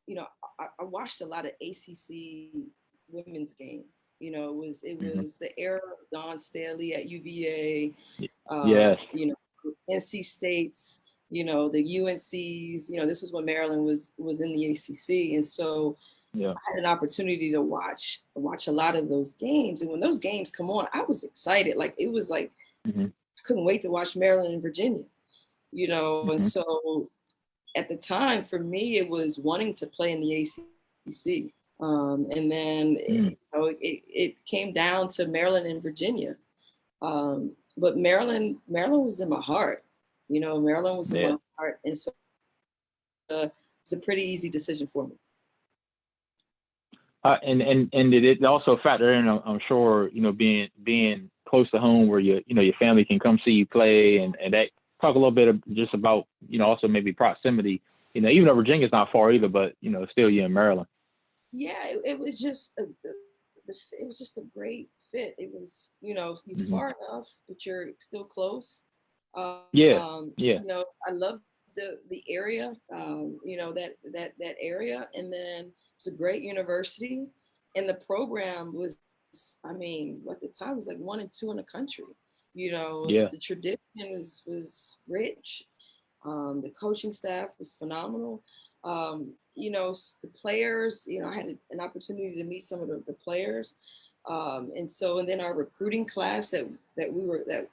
I watched a lot of ACC women's games. It was the era of Dawn Staley at UVA. Yes. NC States, the UNCs. This is when Maryland was in the ACC, and so I had an opportunity to watch a lot of those games. And when those games come on, I was excited. Like it was like I couldn't wait to watch Maryland and Virginia. And so at the time for me, it was wanting to play in the ACC. And then it came down to Maryland and Virginia. But Maryland was in my heart. Maryland was in my heart, and so it was a pretty easy decision for me. And did it also factor in? I'm sure being close to home where your family can come see you play, and that talk a little bit just about also maybe proximity. Even though Virginia's not far either, but still you're in Maryland. Yeah, it was just a great fit. It was you're far enough, but you're still close. I love the area, that area, and then it's a great university, and the program was, at the time was like 1 and 2 in the country. The tradition was rich. The coaching staff was phenomenal. The players, I had an opportunity to meet some of the players. And then our recruiting class we were like,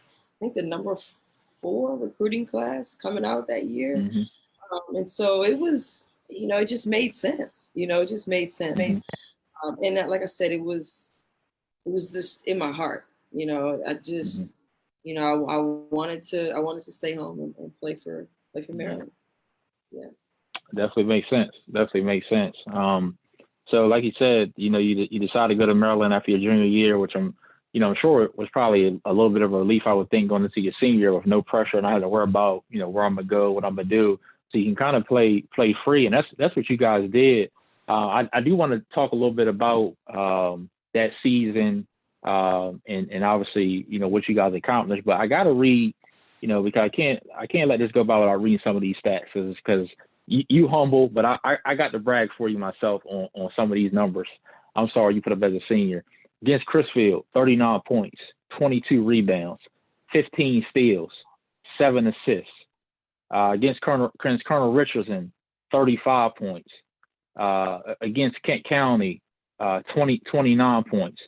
I think the number 4 recruiting class coming out that year. And so it was, it just made sense. It just made sense. And that, like I said, it was just in my heart. I just, I wanted to stay home and play for Maryland. Yeah. Definitely makes sense. So like you said, you decided to go to Maryland after your junior year, which I'm sure it was probably a little bit of a relief, I would think, going into your senior year with no pressure, and I had to worry about, where I'm gonna go, what I'm gonna do. So you can kind of play free, and that's what you guys did. I do want to talk a little bit about that season, and obviously, what you guys accomplished. But I got to read, because I can't let this go by without reading some of these stats, because you humble, but I got to brag for you myself on some of these numbers. I'm sorry you put up as a senior. Against Chrisfield, 39 points, 22 rebounds, 15 steals, 7 assists. Against Colonel Richardson, 35 points. Against Kent County, 29 points.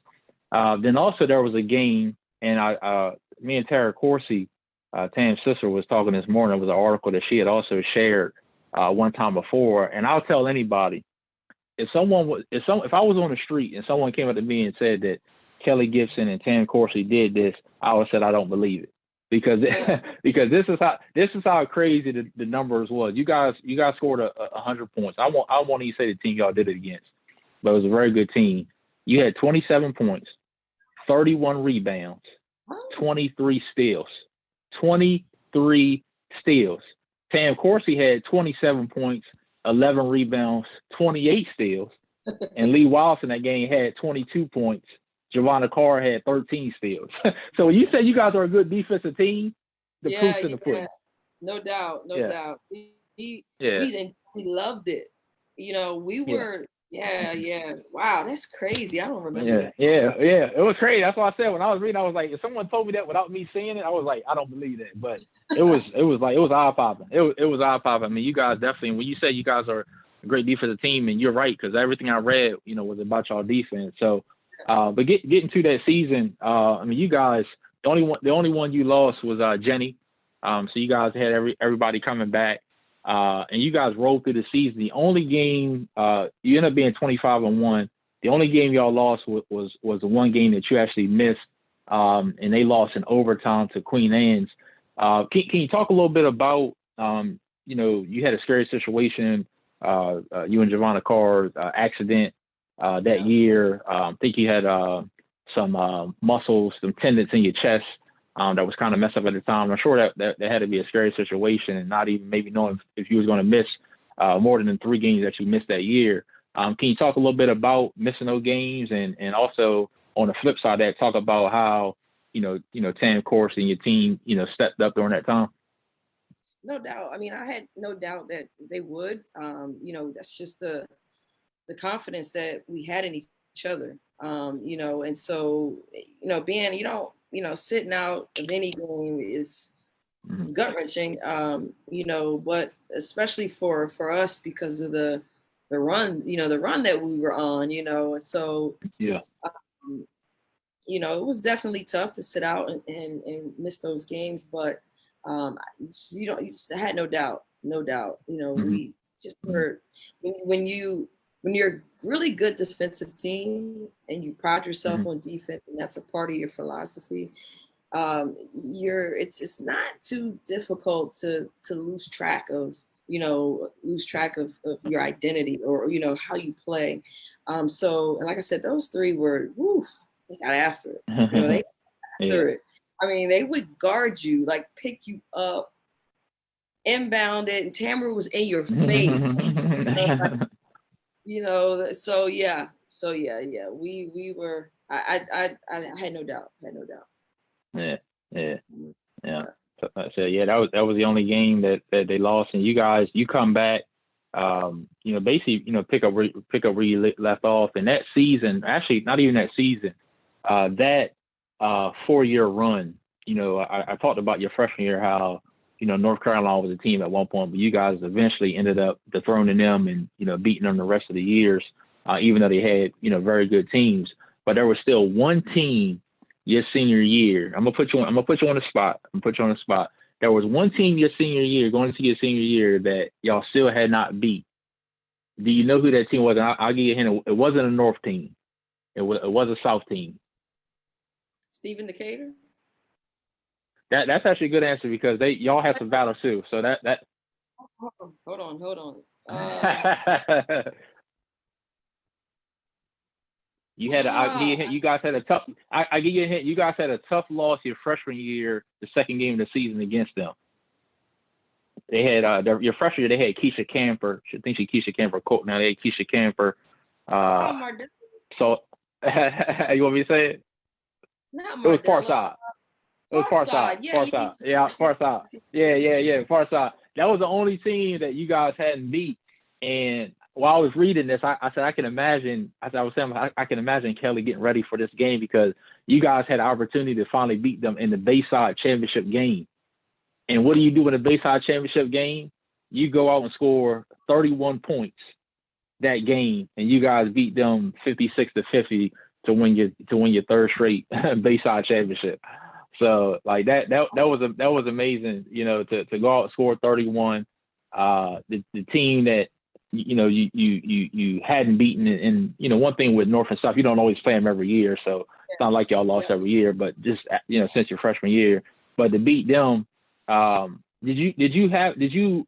Then also there was a game, and me and Tara Coursey, Tam's sister, was talking this morning. It was an article that she had also shared one time before. And I'll tell anybody, if I was on the street and someone came up to me and said that Kelley Gibson and Tam Coursey did this, I would have said I don't believe it. Because this is how crazy the numbers was. You guys scored 100 points. I won't even say the team y'all did it against, but it was a very good team. You had 27 points, 31 rebounds, 23 steals. 23 steals. Tam Coursey had 27 points, 11 rebounds, 28 steals, and Lee Wilson that game had 22 points. Giovanna Carr had 13 steals. So when you say you guys are a good defensive team, the proof's in the pudding. No doubt. We loved it. We were, wow, that's crazy. I don't remember that. Yeah, it was crazy. That's why I said when I was reading, I was like, if someone told me that without me seeing it, I was like, I don't believe that. But it was eye popping. It was eye popping. I mean, you guys definitely, when you say you guys are a great defensive team, and you're right, because everything I read, was about y'all defense. So, but getting to that season, I mean, you guys, the only one you lost was Jenny. So you guys had everybody coming back. And you guys rolled through the season. The only game you ended up being 25-1. The only game y'all lost was the one game that you actually missed, and they lost in overtime to Queen Anne's. Can you talk a little bit about, you had a scary situation, you and Giovanna Carr's accident that year. I think you had some muscles, some tendons in your chest that was kind of messed up at the time. I'm sure that had to be a scary situation, and not even maybe knowing if you was going to miss more than the 3 games that you missed that year. Can you talk a little bit about missing those games, and also on the flip side of that, talk about how Tam Course and your team stepped up during that time? No doubt. I mean, I had no doubt that they would. That's just the confidence that we had in each other. And so being sitting out of any game is gut wrenching. But especially for us because of the run, the run that we were on, and so yeah. It was definitely tough to sit out and miss those games, but you just had no doubt. We just were, when you're a really good defensive team and you pride yourself on defense, and that's a part of your philosophy, it's not too difficult to lose track of your identity or how you play. So, and like I said, those 3 were they got after it. They got after it. I mean, they would guard you, like pick you up, inbound it, and Tamara was in your face. So yeah. We were. I had no doubt. Yeah. So yeah, that was the only game that they lost, and you come back, basically, pick up where you left off, and that season, actually not even that season, that 4-year run. I talked about your freshman year, how North Carolina was a team at one point, but you guys eventually ended up dethroning them and beating them the rest of the years, even though they had very good teams. But there was still one team your senior year. I'm gonna put you on the spot. There was one team your senior year, going into your senior year, that y'all still had not beat. Do you know who that team was? And I'll give you a hint. It wasn't a North team. It was a South team. Stephen Decatur? That's actually a good answer, because y'all had some battles too. So that. Hold on. You had you guys had a tough. I give you a hint. You guys had a tough loss your freshman year, the second game of the season against them. They had your freshman year. They had Keisha Camper. I think Keisha Camper. Now they had Keisha Camper. So you want me to say it? Not It was Farside. It was Farside. Farside. Yeah, Farside. Yeah. Farside. That was the only team that you guys hadn't beat. And while I was reading this, I said I can imagine. I can imagine Kelley getting ready for this game, because you guys had an opportunity to finally beat them in the Bayside championship game. And what do you do in the Bayside championship game? You go out and score 31 points that game, and you guys beat them 56-50 to win your 3rd straight Bayside championship. So like that was amazing, to go out and score 31. The team that you hadn't beaten, and one thing with North and South, you don't always play them every year, so it's not like y'all lost every year, but just since your freshman year. But to beat them, did you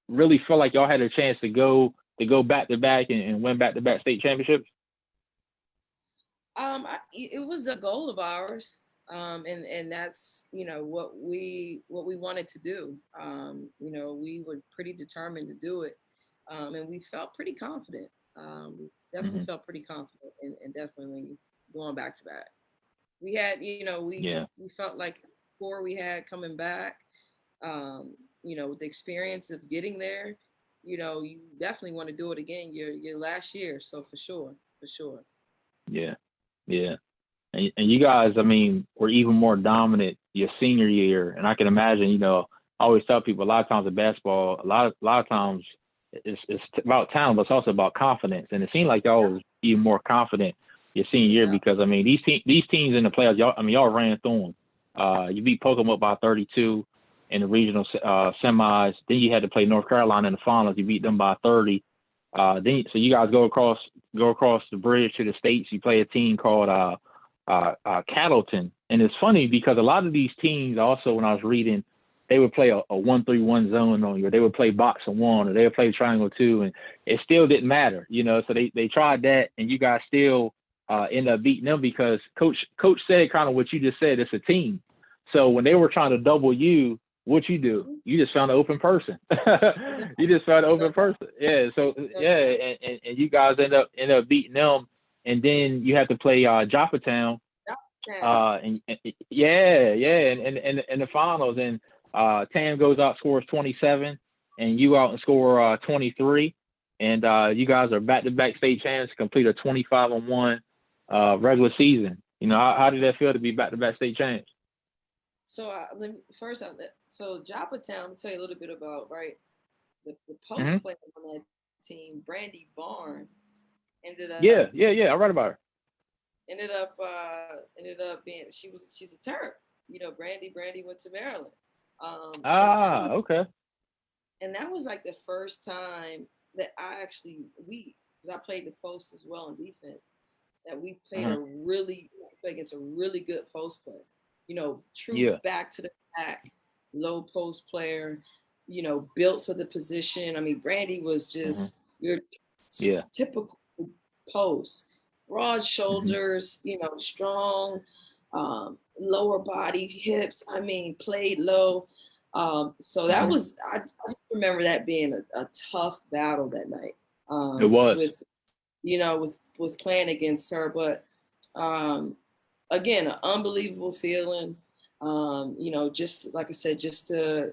really feel like y'all had a chance to go back to back and win back to back state championships? It was a goal of ours, and that's what we wanted to do. We were pretty determined to do it, and we felt pretty confident. We definitely felt pretty confident, and definitely going back to back. We had, we felt like the core we had coming back, with the experience of getting there, you definitely want to do it again your last year. So for sure. Yeah. And you guys, I mean, were even more dominant your senior year. And I can imagine, I always tell people a lot of times in basketball, a lot of times it's about talent, but it's also about confidence. And it seemed like y'all was even more confident your senior year, because I mean, these teams in the playoffs, y'all ran through them. You beat Pocono by 32 in the regional semis. Then you had to play North Carolina in the finals. You beat them by 30. So you guys go across the bridge to the States. You play a team called Cattleton. And it's funny because a lot of these teams also, when I was reading, they would play a 1-3-1 zone on you, or they would play box and one, or they would play triangle two, and it still didn't matter, you know. So they tried that, and you guys still end up beating them because coach said kind of what you just said. It's a team. So when they were trying to double you, what you do? You just found an open person. You just found an open person. Yeah. So yeah, and you guys end up beating them, and then you have to play Joppatown. And in the finals, and Tam goes out, scores 27, and you out and score 23, and you guys are back-to-back state champs, complete a 25-1 regular season. You know, how did that feel to be back-to-back state champs? So so Joppatown, I'll tell you a little bit about, right, the post player on that team, Brandy Barnes, ended up. Yeah, I read about her. Ended up being she's a Terp. You know, Brandy went to Maryland. Okay. And that was like the first time that because I played the post as well in defense, that we played against a really good post player. You know, true back to the back, low post player, you know, built for the position. I mean, Brandy was just your typical post, broad shoulders, you know, strong, lower body, hips. I mean, played low. So that was, I just remember that being a tough battle that night. It was. With playing against her. But again, an unbelievable feeling. You know, just like I said, just to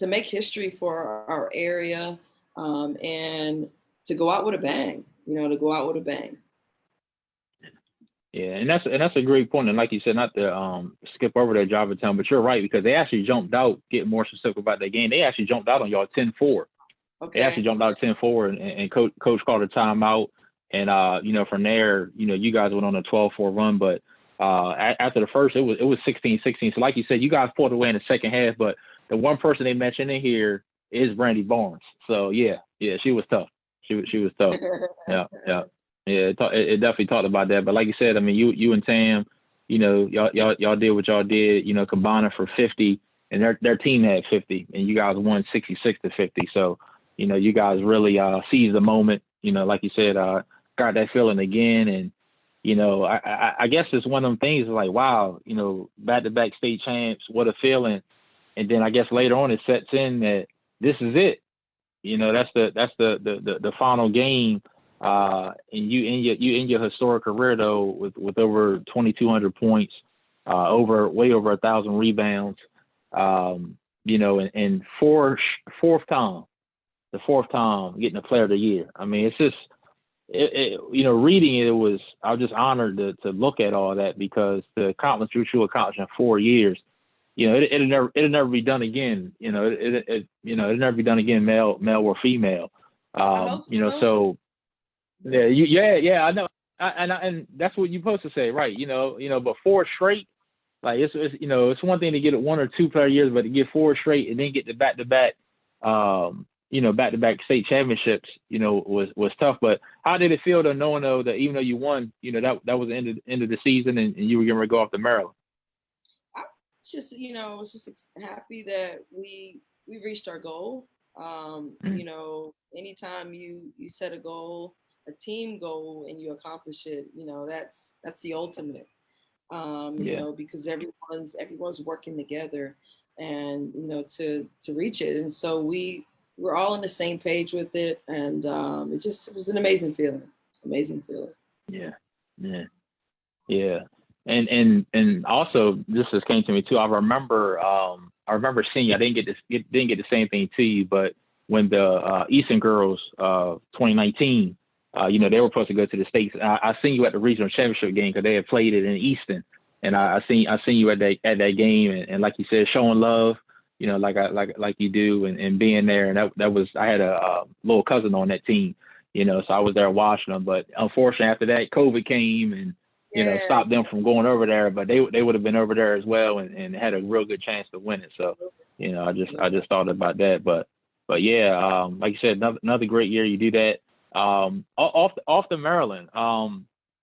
make history for our area, and to go out with a bang. Yeah, and that's a great point. And like you said, not to skip over that Joppatown, but you're right, because they actually jumped out, getting more specific about that game. They actually jumped out on y'all 10-4. Okay. They actually jumped out 10-4, and coach called a timeout. And you know, from there, you know, you guys went on a 12-4 run, but after the first, it was 16-16. So like you said, you guys pulled away in the second half, but the one person they mentioned in here is Brandy Barnes. So yeah, she was tough. She was tough. Yeah. It definitely talked about that. But like you said, I mean, you and Tam, you know, y'all did what y'all did, you know, combining for 50, and their team had 50, and you guys won 66-50. So, you know, you guys really seized the moment. You know, like you said, got that feeling again, and you know, I guess it's one of them things like, wow, you know, back-to-back state champs, what a feeling. And then I guess later on it sets in that this is it. You know, that's the final game. And you in your historic career though, with over 2,200 points, way over 1,000 rebounds. You know, and fourth time getting the player of the year. I mean, it's just, you know, reading it, I was just honored to look at all that, because to accomplish what you accomplished in 4 years, you know, it'll never be done again. You know, it'll never be done again, male or female. I hope so. You know, so yeah, I know, and that's what you're supposed to say, right? You know, but 4 straight, like it's you know, it's one thing to get it 1 or 2 player years, but to get 4 straight and then get the back-to-back, you know, back-to-back state championships, you know, was tough. But how did it feel to knowing though that even though you won, you know, that was the end of the season, and you were going to go off to Maryland? I was just happy that we reached our goal. You know, anytime you set a goal, a team goal, and you accomplish it, you know, that's the ultimate. You know, because everyone's working together, and you know, to reach it. And so we're all on the same page with it, and it was an amazing feeling. Yeah. And also, this just came to me too. I remember seeing you. I didn't get the same thing to you, but when the Easton girls 2019, you know, they were supposed to go to the States. I seen you at the regional championship game, because they had played it in Easton, and I seen you at that game, and like you said, showing love, you know, like you do, and being there. And that was, I had a little cousin on that team, you know, so I was there watching them. But unfortunately, after that, COVID came and you know, stopped them from going over there. But they would have been over there as well, and had a real good chance to win it. So, you know, I just thought about that. But yeah, like you said, another great year. You do that. Off to Maryland.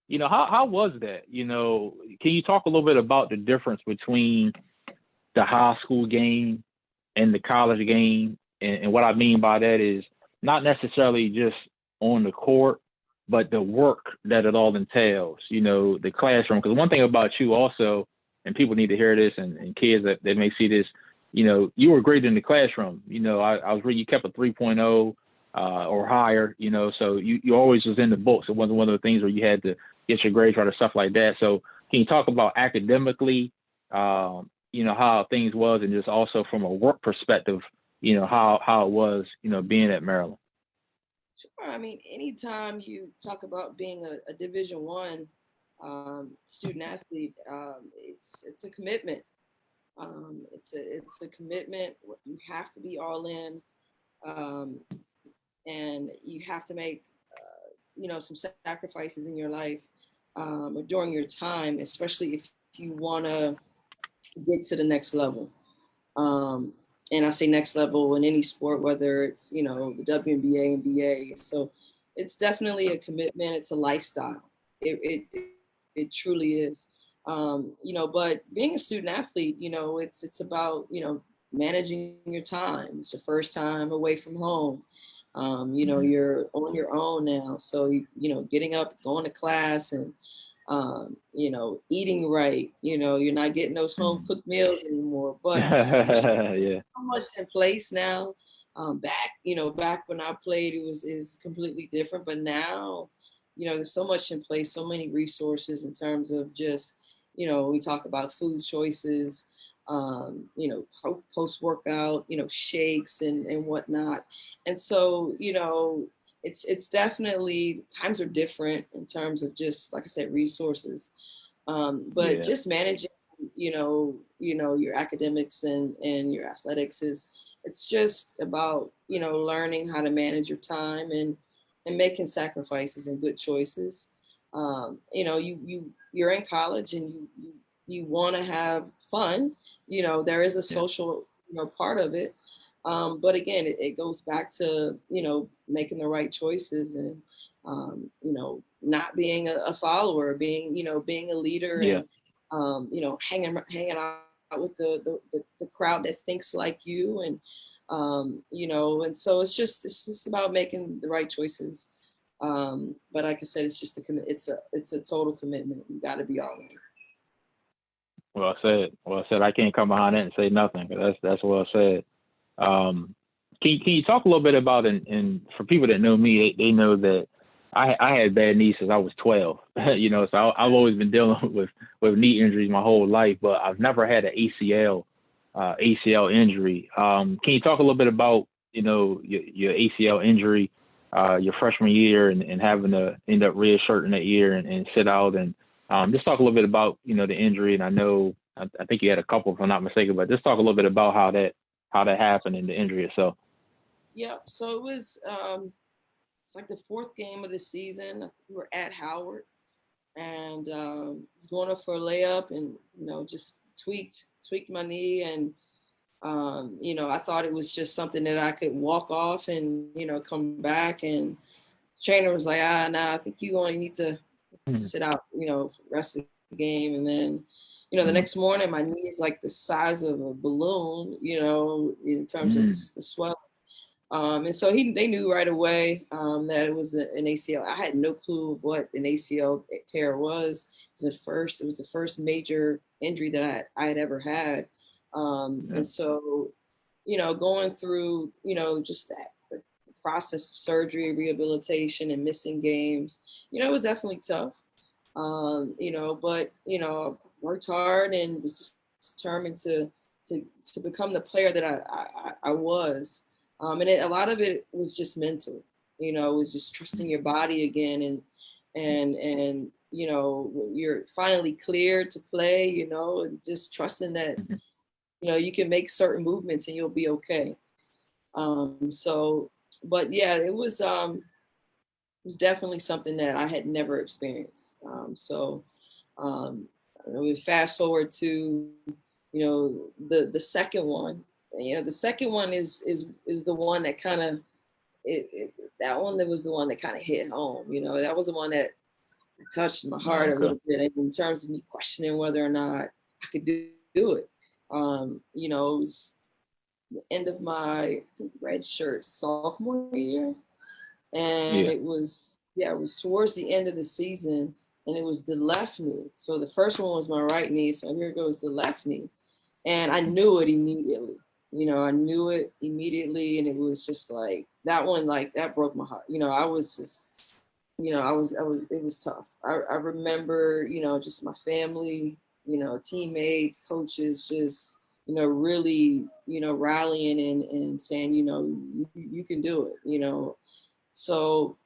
You know, how was that? You know, can you talk a little bit about the difference between the high school game in the college game. And what I mean by that is not necessarily just on the court, but the work that it all entails, the classroom. Because one thing about you also, and people need to hear this, and kids that may see this, you were great in the classroom. I was reading you kept a 3.0 or higher, so you always was in the books. It wasn't one of the things where you had to get your grades right or stuff like that. So can you talk about academically, how things was, and just also from a work perspective, how it was, being at Maryland? Sure. I mean, anytime you talk about being a Division I student athlete, it's a commitment. It's a commitment. You have to be all in, and you have to make some sacrifices in your life or during your time, especially if you want to get to the next level. And I say next level in any sport, whether it's, the WNBA, NBA. So it's definitely a commitment. It's a lifestyle. It truly is. But being a student athlete, it's about, managing your time. It's your first time away from home. You're on your own now. So, getting up, going to class and, eating right, you're not getting those home cooked meals anymore, but there's Yeah. so much in place now. Back when I played, is completely different, but now, there's so much in place, so many resources in terms of just, we talk about food choices, post workout, shakes and whatnot. And so, it's definitely times are different in terms of just, like I said, resources. But Yeah. just managing, your academics and your athletics it's just about, learning how to manage your time and making sacrifices and good choices. You're in college and you want to have fun. There is a Yeah. social, part of it. But again, it goes back to, making the right choices and, not being a follower, being a leader Yeah. and, hanging out with the crowd that thinks like you. And so it's just about making the right choices. But like I said, it's just it's a total commitment. You got to be all in. Well said. Well said. I can't come behind that and say nothing. That's well said. Can you talk a little bit about, and for people that know me, they know that I had bad knees since I was 12. So I've always been dealing with knee injuries my whole life, but I've never had an ACL injury. Can you talk a little bit about your ACL injury your freshman year and having to end up redshirting that year and sit out, and just talk a little bit about the injury. And I think you had a couple, if I'm not mistaken, but just talk a little bit about how that happened and the injury itself. Yeah. So it was it's like the fourth game of the season. We were at Howard and was going up for a layup and just tweaked my knee and I thought it was just something that I could walk off and come back, and the trainer was like, nah, I think you only need to sit out for the rest of the game. And then the next morning my knee is like the size of a balloon, in terms of the swelling. And so they knew right away that it was an ACL. I had no clue of what an ACL tear was. It was the first major injury that I had ever had. And so, going through, just the process of surgery, rehabilitation, and missing games, it was definitely tough. But worked hard and was just determined to become the player that I was. And a lot of it was just mental. It was just trusting your body again, and when you're finally cleared to play, and just trusting that you can make certain movements and you'll be okay. But yeah, it was definitely something that I had never experienced. We fast forward to the second one. The second one is the one that kind of that one that was the one that kind of hit home. That was the one that touched my heart a little bit in terms of me questioning whether or not I could do it. It was the end of my, I think, redshirt sophomore year. And Yeah. it was towards the end of the season, and it was the left knee. So the first one was my right knee. So here goes the left knee. And I knew it immediately. I knew it immediately. And it was just like that one, like that broke my heart. I was just, it was tough. I remember, just my family, teammates, coaches, just, really, rallying and saying, you can do it. So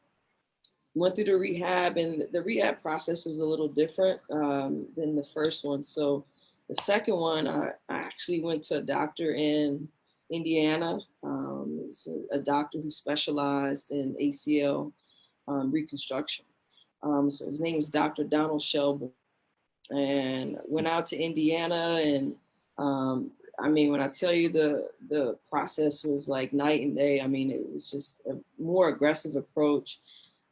went through the rehab, and the rehab process was a little different than the first one. So the second one, I actually went to a doctor in Indiana. It was a doctor who specialized in ACL reconstruction. So his name was Dr. Donald Shelburne. And went out to Indiana, and when I tell you the process was like night and day. It was just a more aggressive approach.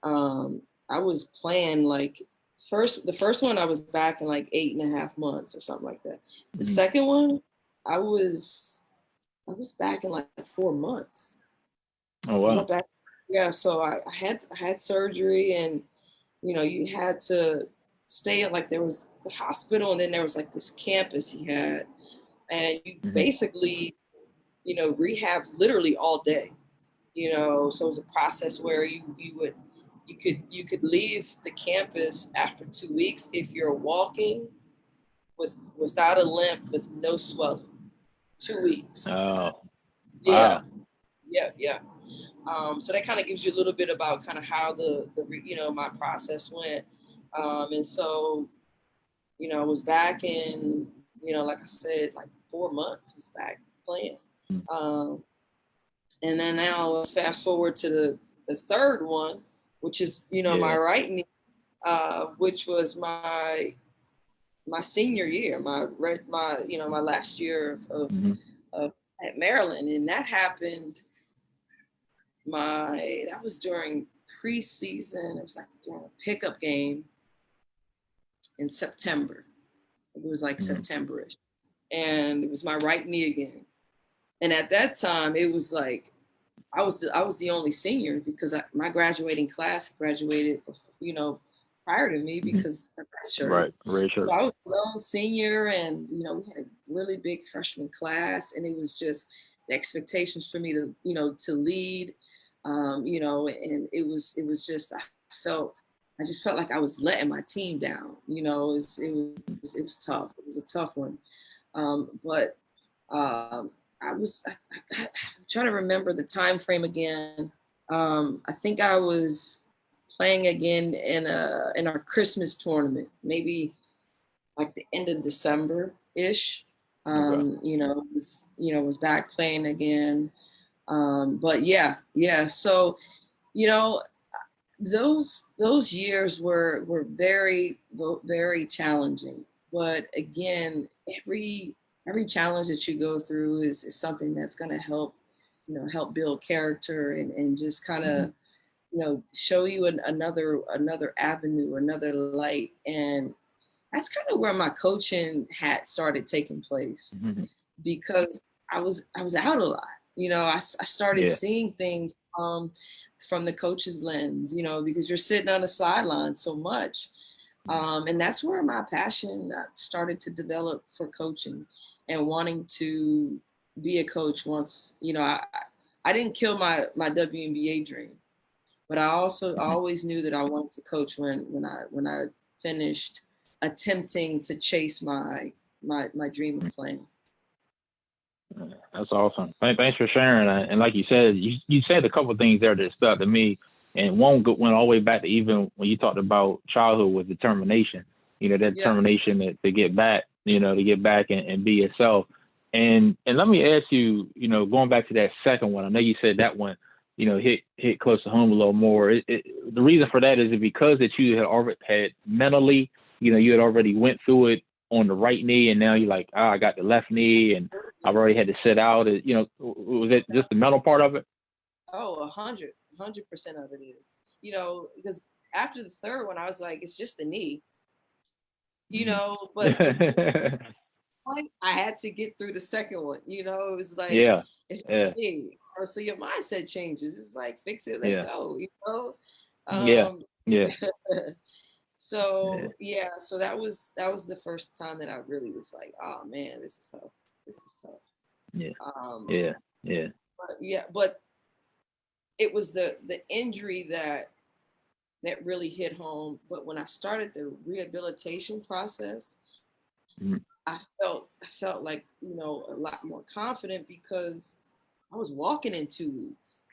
I was playing like the first one I was back in like 8.5 months or something like that. The second one, I was back in like 4 months. Oh wow. Back? Yeah, so I had surgery, and you had to stay at, like, there was the hospital, and then there was like this campus he had, and you basically rehab literally all day. So it was a process where you could leave the campus after 2 weeks if you're walking without a limp, with no swelling. 2 weeks. Oh Yeah. wow. Yeah. So that kind of gives you a little bit about kind of how the my process went. And so, I was back in, like I said, like 4 months, was back playing. And then now let's fast forward to the third one, which is, my right knee, which was my senior year, my last year of at Maryland. And that happened, that was during preseason. It was like during a pickup game in September. It was like September-ish. And it was my right knee again. And at that time, it was like, I was the only senior, because my graduating class graduated, prior to me, because of that shirt. Right, sure. So I was the lone senior, and we had a really big freshman class, and it was just the expectations for me to to lead, and it was just I just felt like I was letting my team down. It was tough. It was a tough one, but. I'm trying to remember the time frame again. I think I was playing again in our Christmas tournament, maybe like the end of December-ish. Was back playing again. But yeah. So, those years were very, very challenging. But again, every challenge that you go through is something that's going to help build character, and just kind of, show you another avenue, another light. And that's kind of where my coaching hat started taking place, because I was out a lot. I started seeing things from the coach's lens, because you're sitting on the sideline so much. And that's where my passion started to develop for coaching, and wanting to be a coach. Once, I didn't kill my WNBA dream, but I always knew that I wanted to coach when I finished attempting to chase my dream of playing. That's awesome. Thanks for sharing. And like you said, you said a couple of things there that stuck to me. And one went all the way back to even when you talked about childhood with determination. That determination to get back, and be yourself. And let me ask you, going back to that second one, I know you said that one, hit close to home a little more. The reason for that is it because that you had already had mentally, you had already went through it on the right knee, and now you're like, I got the left knee, and I've already had to sit out. Was it just the mental part of it? Oh, 100% of it is, because after the third one, I was like, it's just the knee, but to like I had to get through the second one. You know, it was like Yeah. it's Yeah. hey, so your mindset changes. It's like fix it, let's Yeah. go. You know, Yeah. Yeah. so yeah, so that was the first time that I really was like, oh man, this is tough. This is tough. Yeah. Um, Yeah. Yeah. but it was the injury that really hit home. But when I started the rehabilitation process, Mm. I felt like, a lot more confident because I was walking in 2 weeks.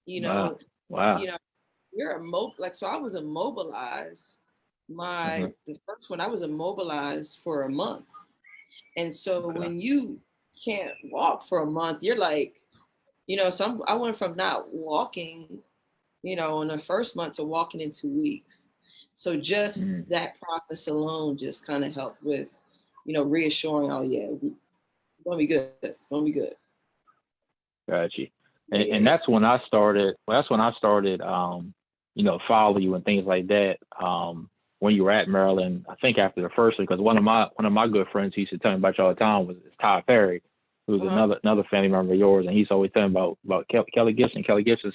You Wow. know, Wow. you know, like, so I was immobilized. Uh-huh. The first one I was immobilized for a month. And so Okay. when you can't walk for a month, you're like, I went from not walking, in the first month to walking in 2 weeks. So just Mm. that process alone just kind of helped with, reassuring, oh yeah, we're gonna be good. Gonna be good. Gotcha. Yeah, And yeah, that's when I started. Well, that's when I started. Follow you and things like that. When you were at Maryland, I think after the first week, because one of my good friends he used to tell me about you all the time was Todd Perry, who's yeah. Uh-huh. another family member of yours, and he's always telling me about Kelley Gibson.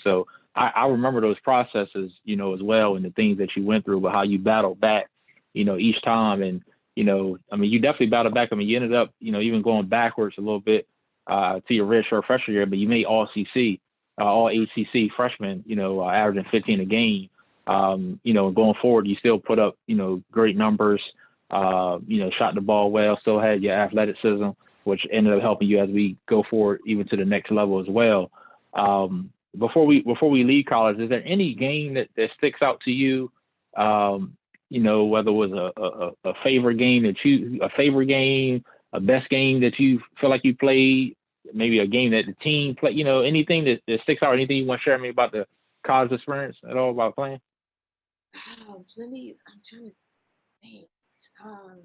So I remember those processes, as well, and the things that you went through, but how you battled back, each time, and I mean, you definitely battled back. I mean, you ended up, even going backwards a little bit to your redshirt freshman year, but you made all CC, all ACC freshmen, averaging 15 a game. Going forward, you still put up, great numbers, shot the ball well, still had your athleticism, which ended up helping you as we go forward, even to the next level as well. Before we leave college, is there any game that sticks out to you? Whether it was a favorite game a best game that you feel like you played, maybe a game that the team played, anything that sticks out, anything you want to share with me about the college experience at all about playing? I'm trying to think. Um,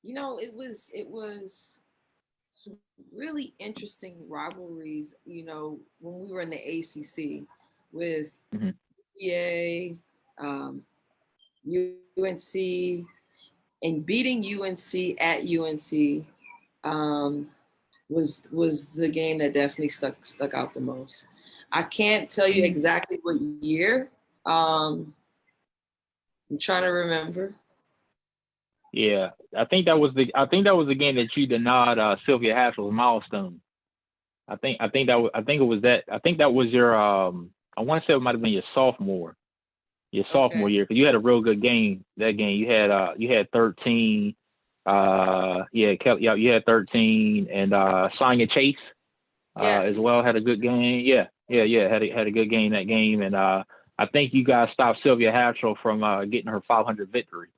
it was some really interesting rivalries, when we were in the ACC with Mm-hmm. EA, um, UNC, and beating UNC at UNC um, was the game that definitely stuck out the most. I can't tell you Mm-hmm. exactly what year. Um, I'm trying to remember. Yeah, I think that was the game that you denied Sylvia Haslow's milestone. I think it was that. I think that was your I want to say it might have been your sophomore Okay. year, because you had a real good game that game. You had 13. You had 13, and Sonya Chase Yeah. as well had a good game. Yeah. Had a good game that game, and I think you guys stopped Sylvia Hatchell from getting her 500 victory.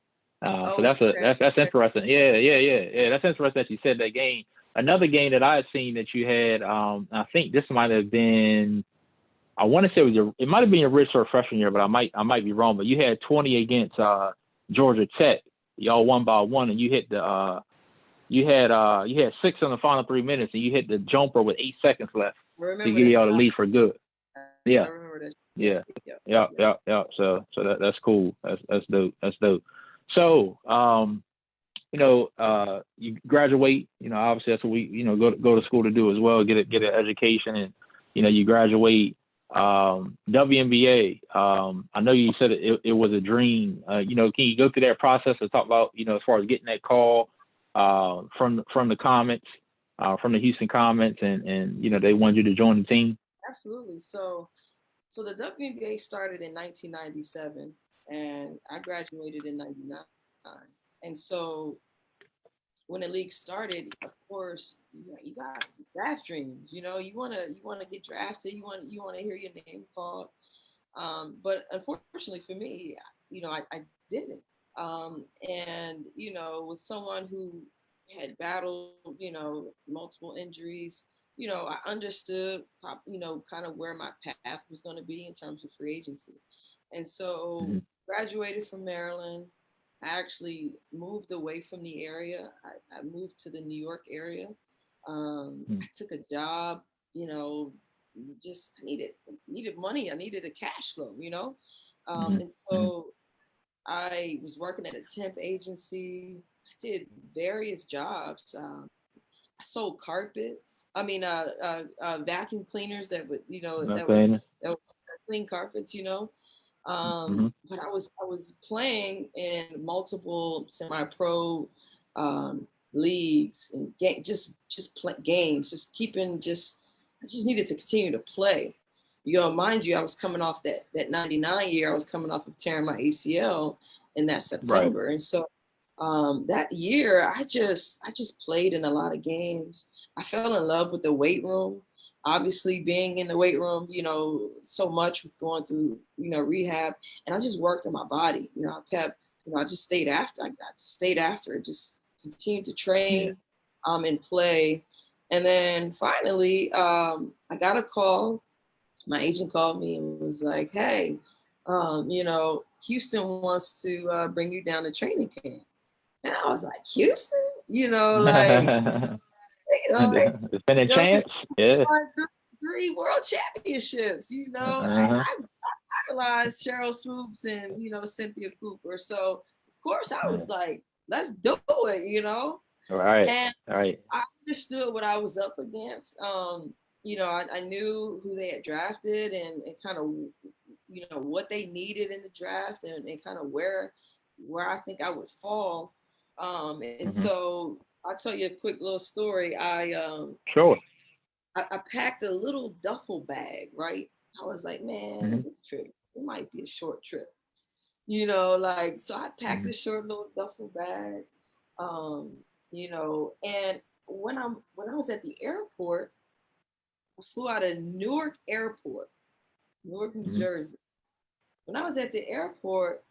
So Oh, okay. that's Okay. interesting. Yeah. That's interesting that you said that game. Another game that I had seen that you had, I think this might have been, I want to say it might have been your redshirt freshman year, but I might be wrong. But you had 20 against Georgia Tech. Y'all won by one, and you hit the you had six in the final 3 minutes, and you hit the jumper with 8 seconds left I to remember give that y'all the shot. lead for good. I Yeah, remember that. Yeah. yeah, Yeah. yeah, Yeah. yeah, yeah. So that's cool. That's dope. That's dope. So you graduate. Obviously that's what we go to school to do as well. Get an education, and you graduate. WNBA. I know you said it was a dream. Can you go through that process and talk about as far as getting that call from the Comets, from the Houston Comets, and they wanted you to join the team. Absolutely. So the WNBA started in 1997, and I graduated in '99. And so when the league started, of course, you got draft dreams. You wanna get drafted. You wanna hear your name called. But unfortunately for me, I didn't. And with someone who had battled, multiple injuries, I understood, kind of where my path was going to be in terms of free agency. And so Mm-hmm. graduated from Maryland. I actually moved away from the area. I moved to the New York area. I took a job, you know, just needed money. I needed a cash flow. Mm-hmm. And Mm-hmm. so I was working at a temp agency. I did various jobs. I sold carpets. I mean, vacuum cleaners that would, that would clean carpets. But I was playing in multiple semi-pro leagues and games, just keeping I just needed to continue to play. Mind you, I was coming off that 99 year. I was coming off of tearing my ACL in that September, Right. and so that year I just played in a lot of games. I fell in love with the weight room. Obviously, being in the weight room, so much with going through, rehab, and I just worked on my body. I just stayed after. I stayed after it. Just continued to train, and play, and then finally, I got a call. My agent called me and was like, "Hey, Houston wants to bring you down to training camp." And I was like, "Houston?" It's been a chance. Yeah. 3 world championships, I idolized Cheryl Swoops and, Cynthia Cooper. So, of course, I was like, let's do it, Right. And Right. I understood what I was up against. I knew who they had drafted and kind of, what they needed in the draft and kind of where I think I would fall. And so I'll tell you a quick little story. Sure. I packed a little duffel bag, right? I was like, man, this trip, it might be a short trip. So I packed a short little duffel bag, and when I was at the airport, I flew out of Newark Airport, Newark, New Jersey. When I was at the airport,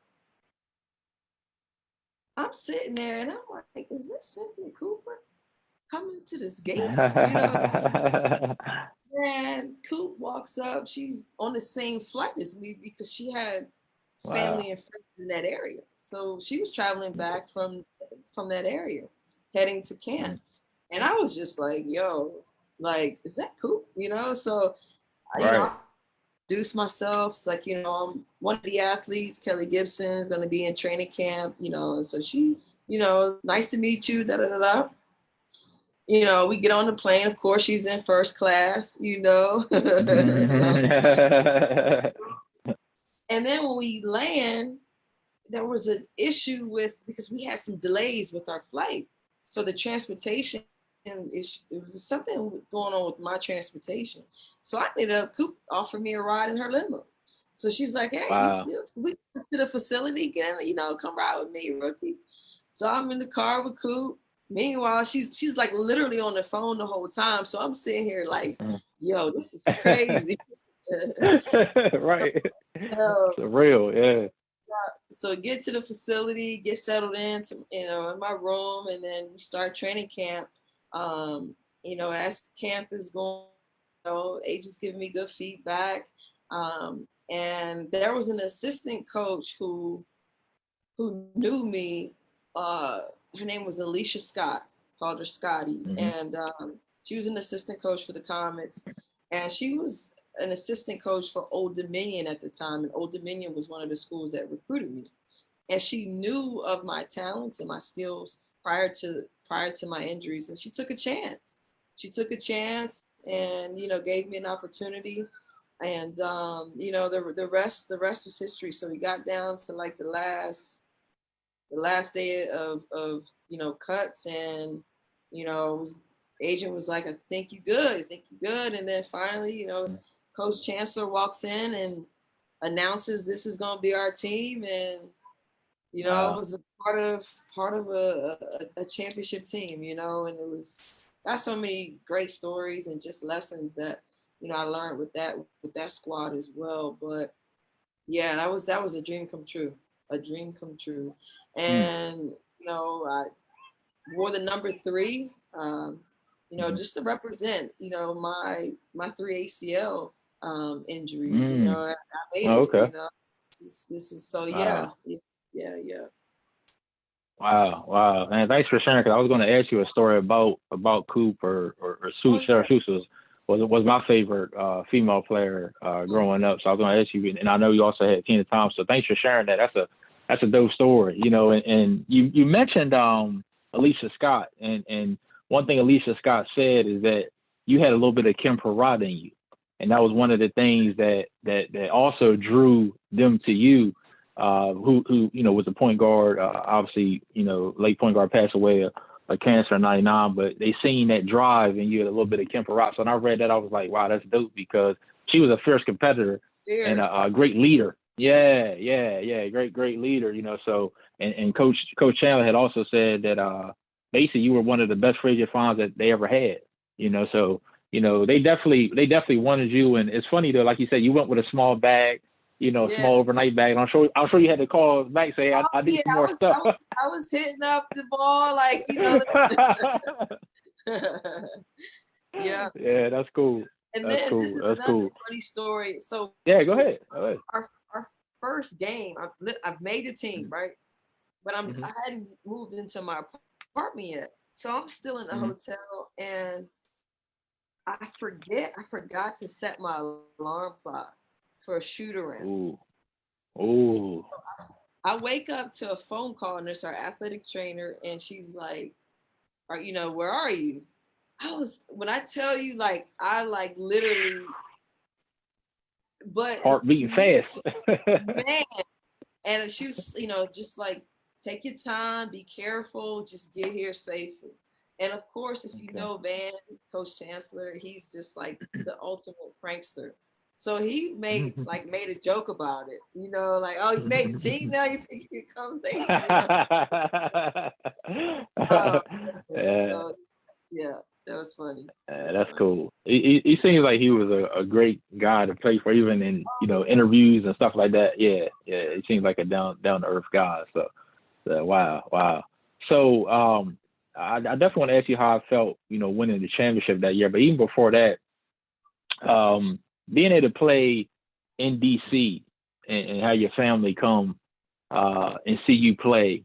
I'm sitting there and I'm like, is this Cynthia Cooper coming to this gate? And Coop walks up. She's on the same flight as me because she had family and friends in that area. So she was traveling back from that area, heading to camp. And I was just like, yo, is that Coop? So, I introduced myself. It's like, I'm one of the athletes. Kelley Gibson is going to be in training camp, and so she, nice to meet you, da-da-da-da. We get on the plane. Of course, she's in first class, So, and then when we land, there was an issue because we had some delays with our flight. So the transportation, it was something going on with my transportation. So I ended up, Coop offered me a ride in her limo. So she's like, hey, we go to the facility, come ride with me, rookie. So I'm in the car with Coop. Meanwhile, she's like literally on the phone the whole time. So I'm sitting here like, yo, this is crazy. Right. It's real, yeah. So get to the facility, get settled in my room, and then we start training camp. As camp is going, agents giving me good feedback. And there was an assistant coach who knew me. Her name was Alicia Scott, called her Scotty. And she was an assistant coach for the Comets. And she was an assistant coach for Old Dominion at the time. And Old Dominion was one of the schools that recruited me. And she knew of my talents and my skills prior to my injuries. And she took a chance. And, gave me an opportunity. And, the rest was history. So we got down to like the last day of cuts, and agent was like, I think you're good. And then finally, Coach Chancellor walks in and announces this is going to be our team, and it was a part of a championship team, and got so many great stories and just lessons that I learned with that squad as well. But yeah, that was a dream come true. And I wore the number 3, just to represent my 3 ACL injuries. I made it. This is so yeah. Wow, man! Thanks for sharing. Because I was going to ask you a story about Coop or Sue. Sarah Sue was my favorite female player growing up. So I was going to ask you, and I know you also had Tina Thomas. So thanks for sharing that. That's a dope story, And you mentioned Alicia Scott, and one thing Alicia Scott said is that you had a little bit of Kim Perrott in you, and that was one of the things that also drew them to you. Who was a point guard, obviously late point guard, passed away of cancer in '99, but they seen that drive and you had a little bit of Kim Perrott. So when I read that, I was like, wow, that's dope, because she was a fierce competitor and a great leader. Yeah, great leader. So and Coach Chandler had also said that basically you were one of the best free agent finds that they ever had. So they definitely wanted you, and it's funny though, like you said, you went with a small bag. Small overnight bag. I'm sure you had to call back, say, I need some more stuff. I was hitting up the ball like, Yeah. Yeah, that's cool. And that's then cool. this is That's another cool. funny story. So yeah, go ahead. Our first game, I've made the team, right? But I hadn't moved into my apartment yet, so I'm still in the hotel, and I forgot to set my alarm clock for a shoot around. Ooh. So I wake up to a phone call, and it's our athletic trainer, and she's like, where are you? When I tell you, like, I like literally, but heart beating fast. Man. And she was, just like, take your time, be careful, just get here safely. And of course, if you know Van, Coach Chancellor, he's just like the ultimate prankster. So he made a joke about it, like, oh, you made the team now, you think you can come late. So, yeah, that was funny. That's cool. He seems like he was a great guy to play for, even in interviews and stuff like that. Yeah. He seems like a down to earth guy. So wow. So I definitely want to ask you how I felt, winning the championship that year. But even before that, being able to play in DC and have your family come and see you play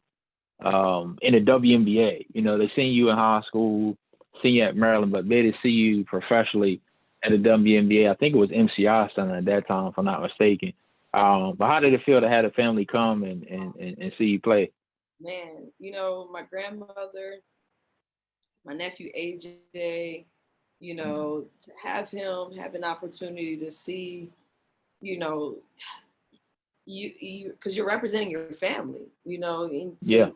in the WNBA. They seen you in high school, seen you at Maryland, but they didn't see you professionally at the WNBA. I think it was MCI Center at that time, if I'm not mistaken. But how did it feel to have the family come and see you play? Man, my grandmother, my nephew AJ, to have him have an opportunity to see, you because you're representing your family, and to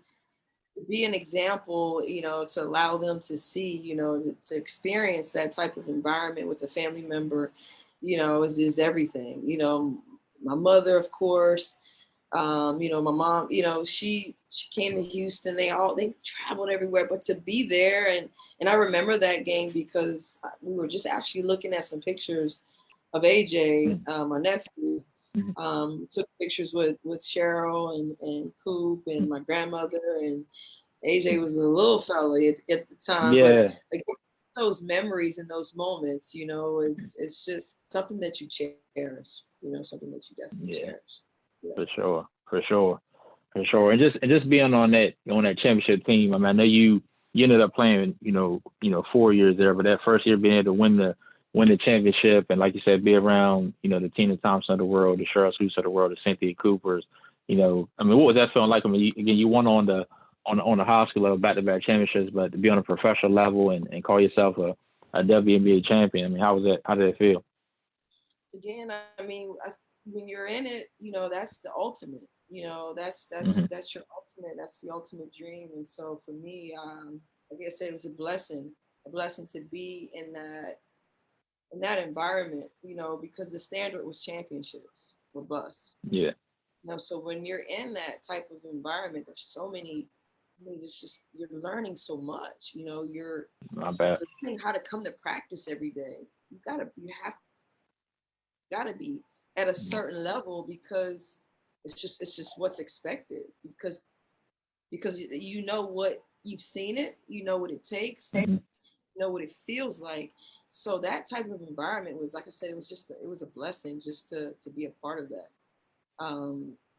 be an example, to allow them to see, to experience that type of environment with a family member, is everything. My mother, of course, my mom, she came to Houston. They traveled everywhere, but to be there, and I remember that game because we were just actually looking at some pictures of AJ, my nephew. Took pictures with Cheryl and Coop and my grandmother, and AJ was a little fella at the time. Yeah. But again, those memories and those moments, it's just something that you cherish. Something that you definitely cherish. Yeah. For sure. And just being on that championship team. I mean, I know you ended up playing 4 years there, but that first year being able to win the championship, and like you said, be around, the Tina Thompson of the world, the Cheryl Swoops of the world, the Cynthia Coopers, I mean, what was that feeling like? I mean, you won on the high school level, back-to-back championships, but to be on a professional level and call yourself a WNBA champion, I mean, how was that? How did it feel? Again, I mean, when you're in it, that's the ultimate. That's your ultimate. That's the ultimate dream. And so for me, like I said, it was a blessing to be in that environment, because the standard was championships with Bus. Yeah. So when you're in that type of environment, there's so many. I mean, it's just you're learning so much. You're learning how to come to practice every day. You have to be at a certain level because it's just what's expected. Because what you've seen it, what it takes, what it feels like. So that type of environment was, like I said, it was a blessing just to be a part of that.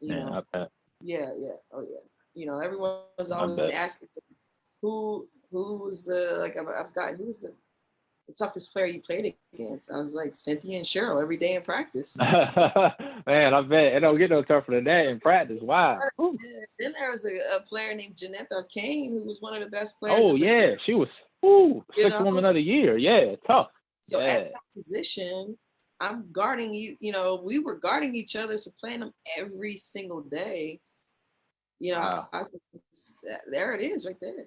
Yeah. Oh yeah. Everyone was always asking who was the, like, I've gotten, who was the the toughest player you played against? I was like, Cynthia and Cheryl every day in practice. Man, I bet it don't get no tougher than that in practice. Wow. Then there was a player named Jeanette Arcane who was one of the best players Oh in the yeah, group. she was You sixth know, woman of the year. Yeah, tough. so Yeah. at that position, I'm guarding you. You know, we were guarding each other, so playing them every single day. You know, Wow. there it is, right there.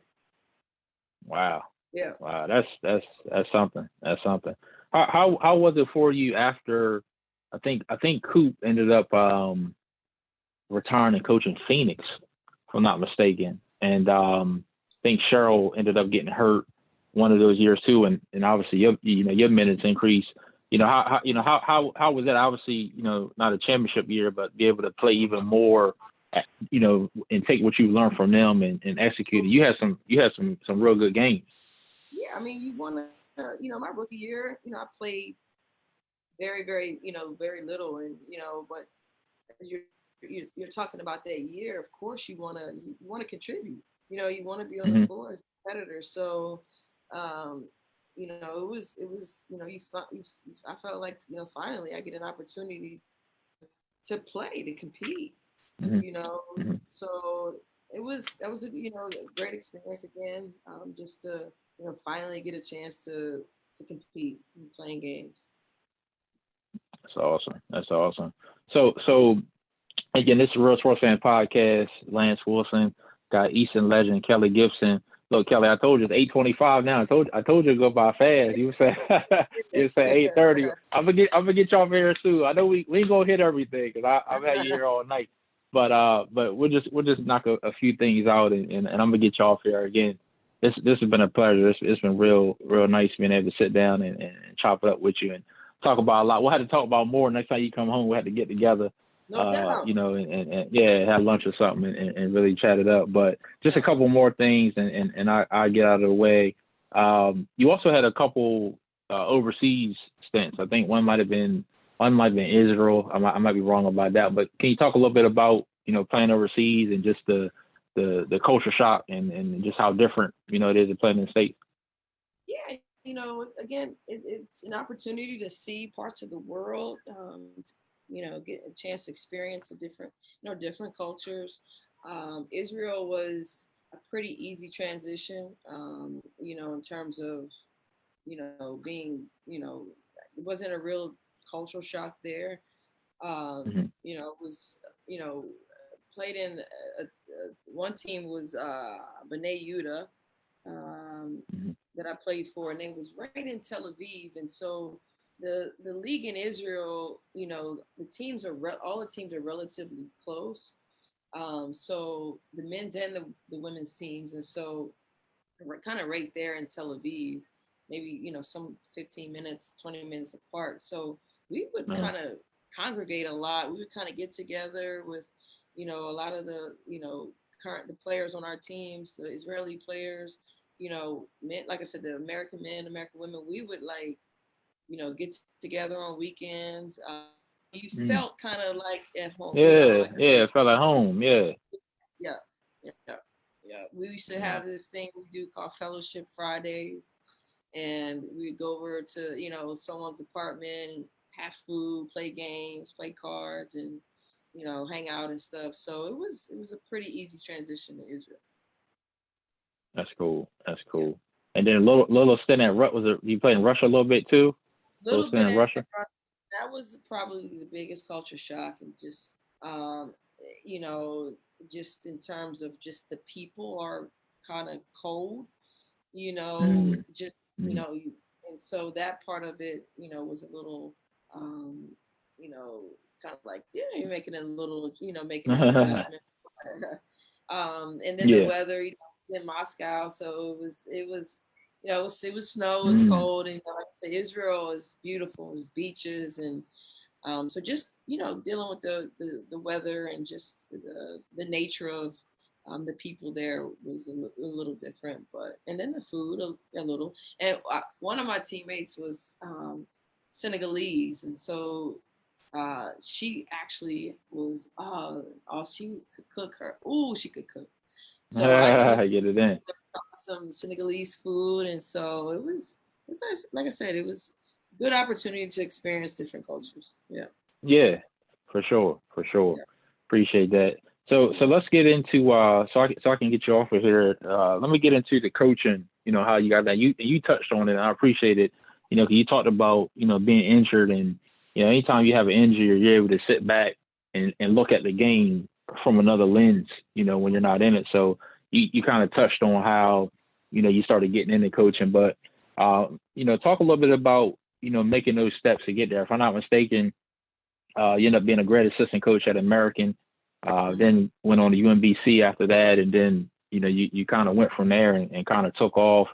Wow. Yeah. Wow. That's something. That's something. How was it for you after? I think Coop ended up retiring and coaching Phoenix, if I'm not mistaken, and I think Cheryl ended up getting hurt one of those years too, and obviously your minutes increased. How was that? Obviously, not a championship year, but be able to play even more, and take what you learned from them and execute it. You had some real good games. Yeah, I mean, you want to, my rookie year, I played very, very, very little, and but you're talking about that year. Of course, you want to contribute. You want to be on the floor as a competitor. So, it was I felt like finally I get an opportunity to play, to compete. So that was a great experience again, just to finally get a chance to compete in playing games. That's awesome. That's awesome. So again, this is Real Sports Fan Podcast. Lance Wilson, got Easton legend Kelley Gibson. Look, Kelley, I told you it's 8:25 now. I told you to go by fast. You said 8:30. I'm gonna get y'all here soon. I know we ain't gonna hit everything because I've had you here all night. But we'll just knock a few things out and I'm gonna get y'all here again. This has been a pleasure. It's been real nice being able to sit down and chop it up with you and talk about a lot. We'll have to talk about more next time you come home. We'll have to get together. No doubt. And have lunch or something and really chat it up. But just a couple more things and I get out of the way. You also had a couple overseas stints. I think one might have been Israel. I might be wrong about that. But can you talk a little bit about playing overseas and just the culture shock and just how different it is to playing in the States? Yeah, again, it's an opportunity to see parts of the world. Get a chance to experience different cultures. Israel was a pretty easy transition, in terms of, being, it wasn't a real cultural shock there. It was, played in one team was B'nai Yehuda, that I played for, and it was right in Tel Aviv, and so the league in Israel, the teams are all the teams are relatively close. So the men's and the women's teams, and so we're kind of right there in Tel Aviv, maybe some 15 minutes, 20 minutes apart. So we would kind of congregate a lot. We would kind of get together with a lot of the the players on our teams, the Israeli players, men, like I said, the American men, American women. We would get together on weekends. You felt kind of like at home. Yeah, it felt at home. Yeah. We used to have this thing we do called Fellowship Fridays, and we'd go over to someone's apartment and have food, play games, play cards, and hang out and stuff. So it was a pretty easy transition to Israel. That's cool. Yeah. And then a little stint at you played in Russia a little bit too? Little bit in Russia. That was probably the biggest culture shock, and just just in terms of just the people are kind of cold, and so that part of it, was a little, kind of like, you're making a little, making an adjustment. And then the weather, it's in Moscow, so it was it was snow, it was cold, and like I say, Israel is beautiful, there's beaches, and so just dealing with the weather and just the nature of the people there was a little different, and then the food a little. And one of my teammates was Senegalese, and so she actually was she could cook she could cook. So I get it in. some Senegalese food, and so it was like I said, it was a good opportunity to experience different cultures. Yeah. Yeah, for sure, for sure. Yeah. Appreciate that. So let's get into so I can get you off of here. Let me get into the coaching. You know how you got that. You touched on it. And I appreciate it. You know, 'cause you talked about being injured, and anytime you have an injury, you're able to sit back and look at the game from another lens. You know, when you're not in it. So you kind of touched on how you started getting into coaching, but talk a little bit about making those steps to get there. If I'm not mistaken, you end up being a great assistant coach at American, then went on to UMBC after that, and then you kind of went from there and kind of took off.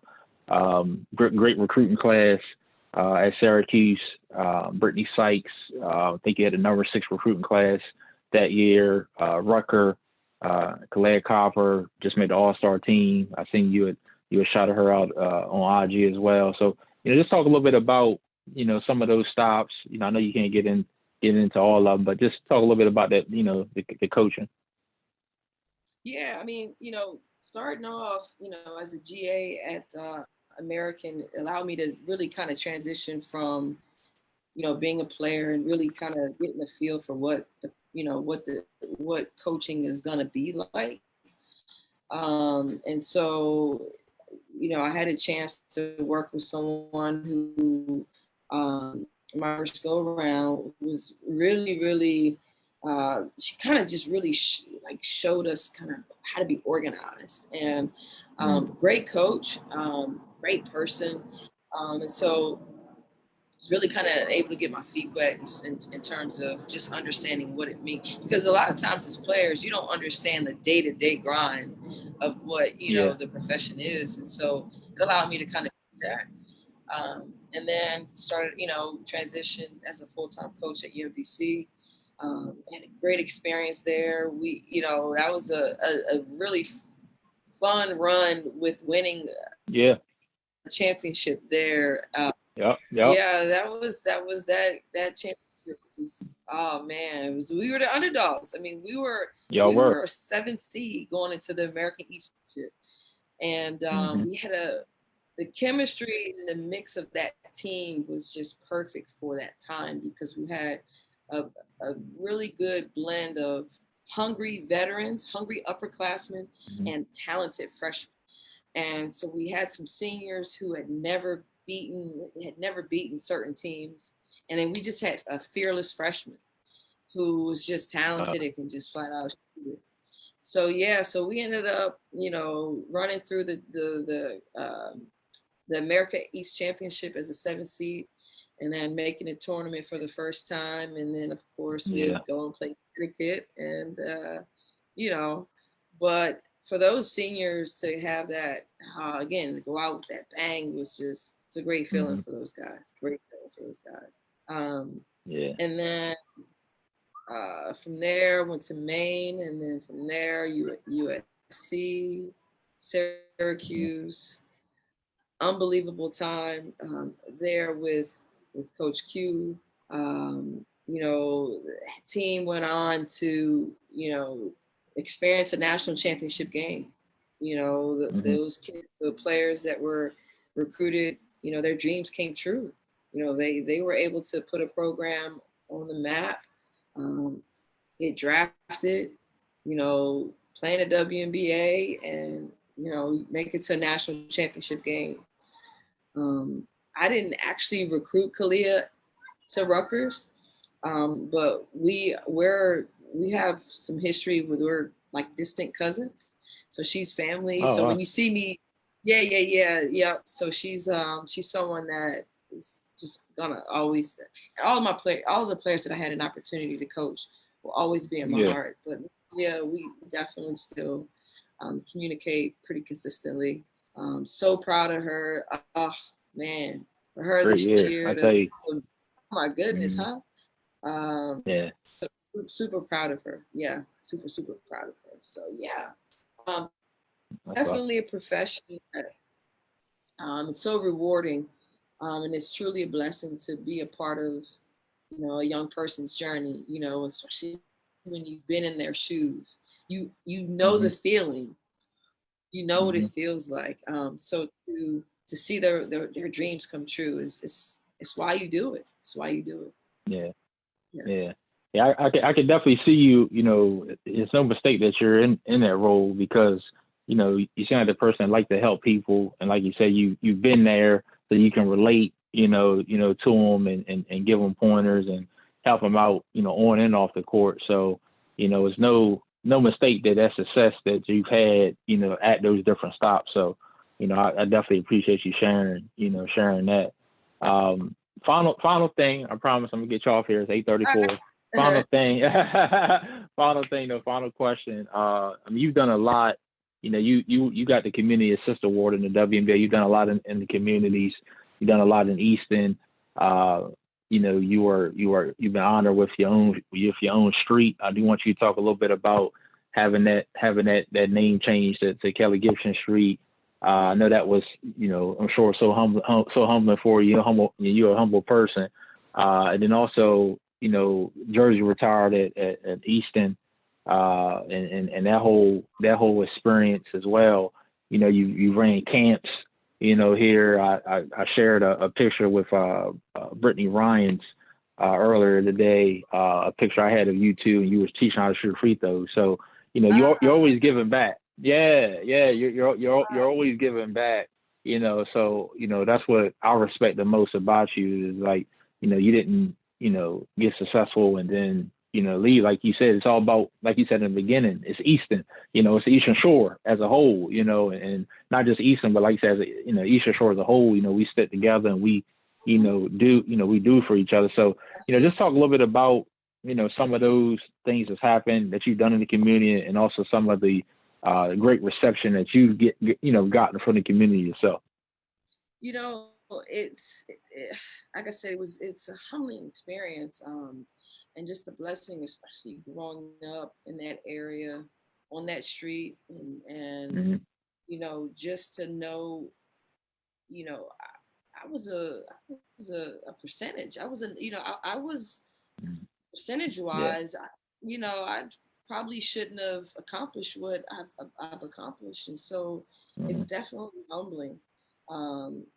Great recruiting class at Syracuse. Brittany Sykes, I think you had a number 6 recruiting class that year. Rucker, Kalea Copper just made the All-Star team. I seen you had shouted her out on IG as well. So just talk a little bit about some of those stops. I know you can't get into all of them, but just talk a little bit about that, the coaching. Yeah, I mean, starting off, as a GA at American allowed me to really kind of transition from, being a player and really kind of getting a feel for what what coaching is gonna be like. And so, I had a chance to work with someone who, my first go around was really, really, she kind of just really showed us kind of how to be organized, and great coach, great person. And so it's really kind of able to get my feet wet in terms of just understanding what it means. Because a lot of times as players, you don't understand the day-to-day grind of what, the profession is. And so it allowed me to kind of do that. And then started, transition as a full-time coach at UMBC. Had a great experience there. That was a really fun run with winning a championship there. Yep. Yeah, that championship was, oh man, we were the underdogs. I mean, we were a 7th seed going into the American East championship, and we had the chemistry and the mix of that team was just perfect for that time because we had a really good blend of hungry veterans, hungry upperclassmen, and talented freshmen. And so we had some seniors who had never beaten certain teams. And then we just had a fearless freshman who was just talented and can just flat out shoot it. So so we ended up, running through the America East Championship as a 7th seed, and then making a tournament for the first time. And then of course we would go and play cricket, and but for those seniors to have that, again, to go out with that bang was just, it's a great feeling for those guys. Great feeling for those guys. And then from there, went to Maine, and then from there, USC, Syracuse. Unbelievable time there with Coach Q. The team went on to, experience a national championship game. Those kids, the players that were recruited, their dreams came true. They were able to put a program on the map, get drafted, play in a WNBA, and make it to a national championship game. I didn't actually recruit Kalea to Rutgers, but we have some history with, we're like distant cousins, so she's family. Oh, so wow. When you see me, yeah. So she's someone that is just gonna always, all the players that I had an opportunity to coach will always be in my heart. But we definitely still communicate pretty consistently. So proud of her. Oh man, for her this year. Oh my goodness, huh? Super proud of her. Yeah, super proud of her. So definitely a profession that it's so rewarding, and it's truly a blessing to be a part of, a young person's journey. Especially when you've been in their shoes, you know the feeling. You know what it feels like. So to to see their dreams come true is it's why you do it. It's why you do it. Yeah. Yeah. Yeah. Yeah, I could definitely see you, it's no mistake that you're in that role because, you seem like the person that like to help people. And like you said, you've been there so you can relate, to them and give them pointers and help them out, on and off the court. So, it's no mistake that success that you've had, at those different stops. So, I definitely appreciate you sharing that. Final thing, I promise I'm gonna get you off here. It's 8:34. Final thing, final question. You've done a lot. You got the community assist award in the WNBA. You've done a lot in the communities. You've done a lot in Easton. You've been honored with your own street. I do want you to talk a little bit about having that name changed to Kelley Gibson Street. I know that was, I'm sure so humbling for you. You're a humble person. And then also, Jersey retired at Easton, and that whole experience as well. You ran camps, here. I shared a picture with Brittany Ryans earlier today, a picture I had of you two, and you was teaching how to shoot free throws. So, you're always giving back. Yeah, you're always giving back. So that's what I respect the most about you is like, you didn't, get successful and then, leave. Like you said, it's all about, like you said in the beginning, it's Easton, it's the Eastern Shore as a whole, and not just Easton, but like you said, Eastern Shore as a whole, we stick together and we, we do for each other. So, just talk a little bit about, some of those things that's happened that you've done in the community and also some of the great reception that you've gotten from the community yourself. It's like I said, it's a humbling experience, and just the blessing, especially growing up in that area, on that street, and just to know, I was a percentage. I was I was percentage wise. I probably shouldn't have accomplished what I've accomplished, and so it's definitely humbling.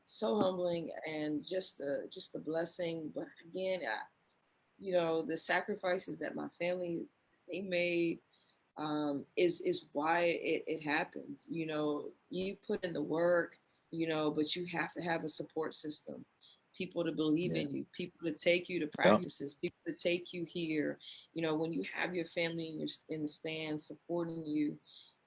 So humbling, and just the blessing. But again, the sacrifices that my family they made is why it happens. You put in the work, but you have to have a support system, people to believe in you, people to take you to practices, people to take you here. When you have your family in the stands supporting you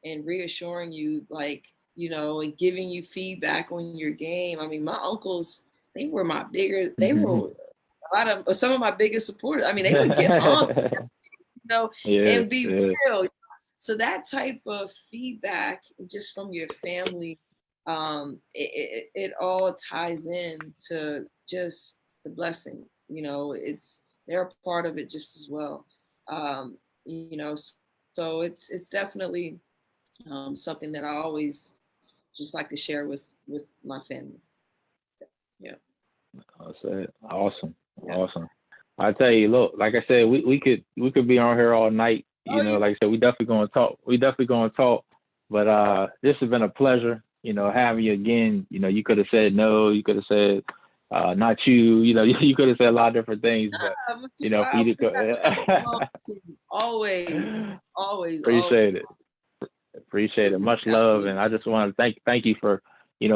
and reassuring you, like, and giving you feedback on your game. I mean, my uncles, they were some of my biggest supporters. I mean, they would get on, and be real. So that type of feedback just from your family, it all ties in to just the blessing. They're a part of it just as well. So it's definitely something that I always just like to share with my family. Yeah. That's it. Awesome. Yeah. Awesome. I tell you, look, like I said, we could be on here all night. Like I said, we definitely gonna talk. But this has been a pleasure, having you again. You could have said no, you could have said not you, you could have said a lot of different things, but always appreciate it. Much love. And I just want to thank you for,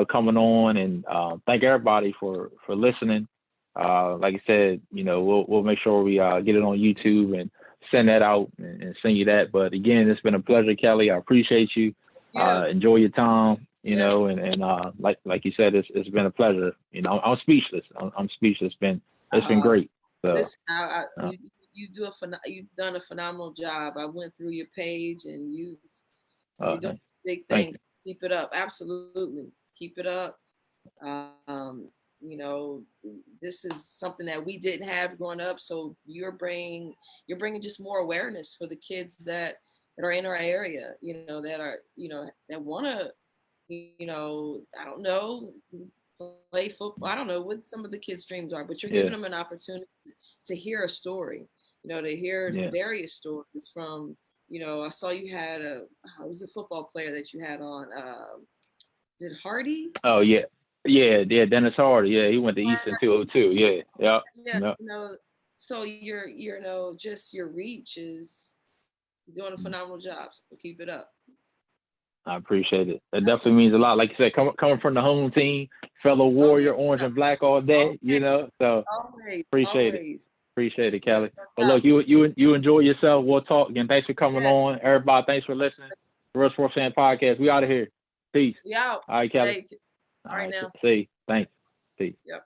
coming on, and thank everybody for listening. Like I said, we'll make sure we get it on YouTube and send that out and send you that. But again, it's been a pleasure, Kelley. I appreciate you. Enjoy your time, and like you said, it's been a pleasure. I'm speechless. I'm speechless. It's been great. So, listen, you've done a phenomenal job. I went through your page, and you're doing big things. Keep it up. Absolutely. Keep it up. This is something that we didn't have growing up. So you're bringing just more awareness for the kids that are in our area, that are, that want to, I don't know, play football. I don't know what some of the kids' dreams are, but you're giving them an opportunity to hear a story, to hear various stories from, I saw you had it was a football player that you had on, did Hardy? Oh, yeah. Yeah, Dennis Hardy. Yeah, he went to Easton 202. Yeah, yep. Yeah, Yep. so just your reach is doing a phenomenal job. So keep it up. I appreciate it. That definitely means a lot. Like you said, coming from the home team, fellow Oh yeah, Warrior, orange and black all day. So appreciate it. always. Appreciate it, Yeah, Kelley. But look, you enjoy yourself. We'll talk again. Thanks for coming on, everybody. Thanks for listening. The Real Sports Fan Podcast. We out of here. Peace. Yeah. All right, Kelley. All right now. See. Thanks. Peace. Yep.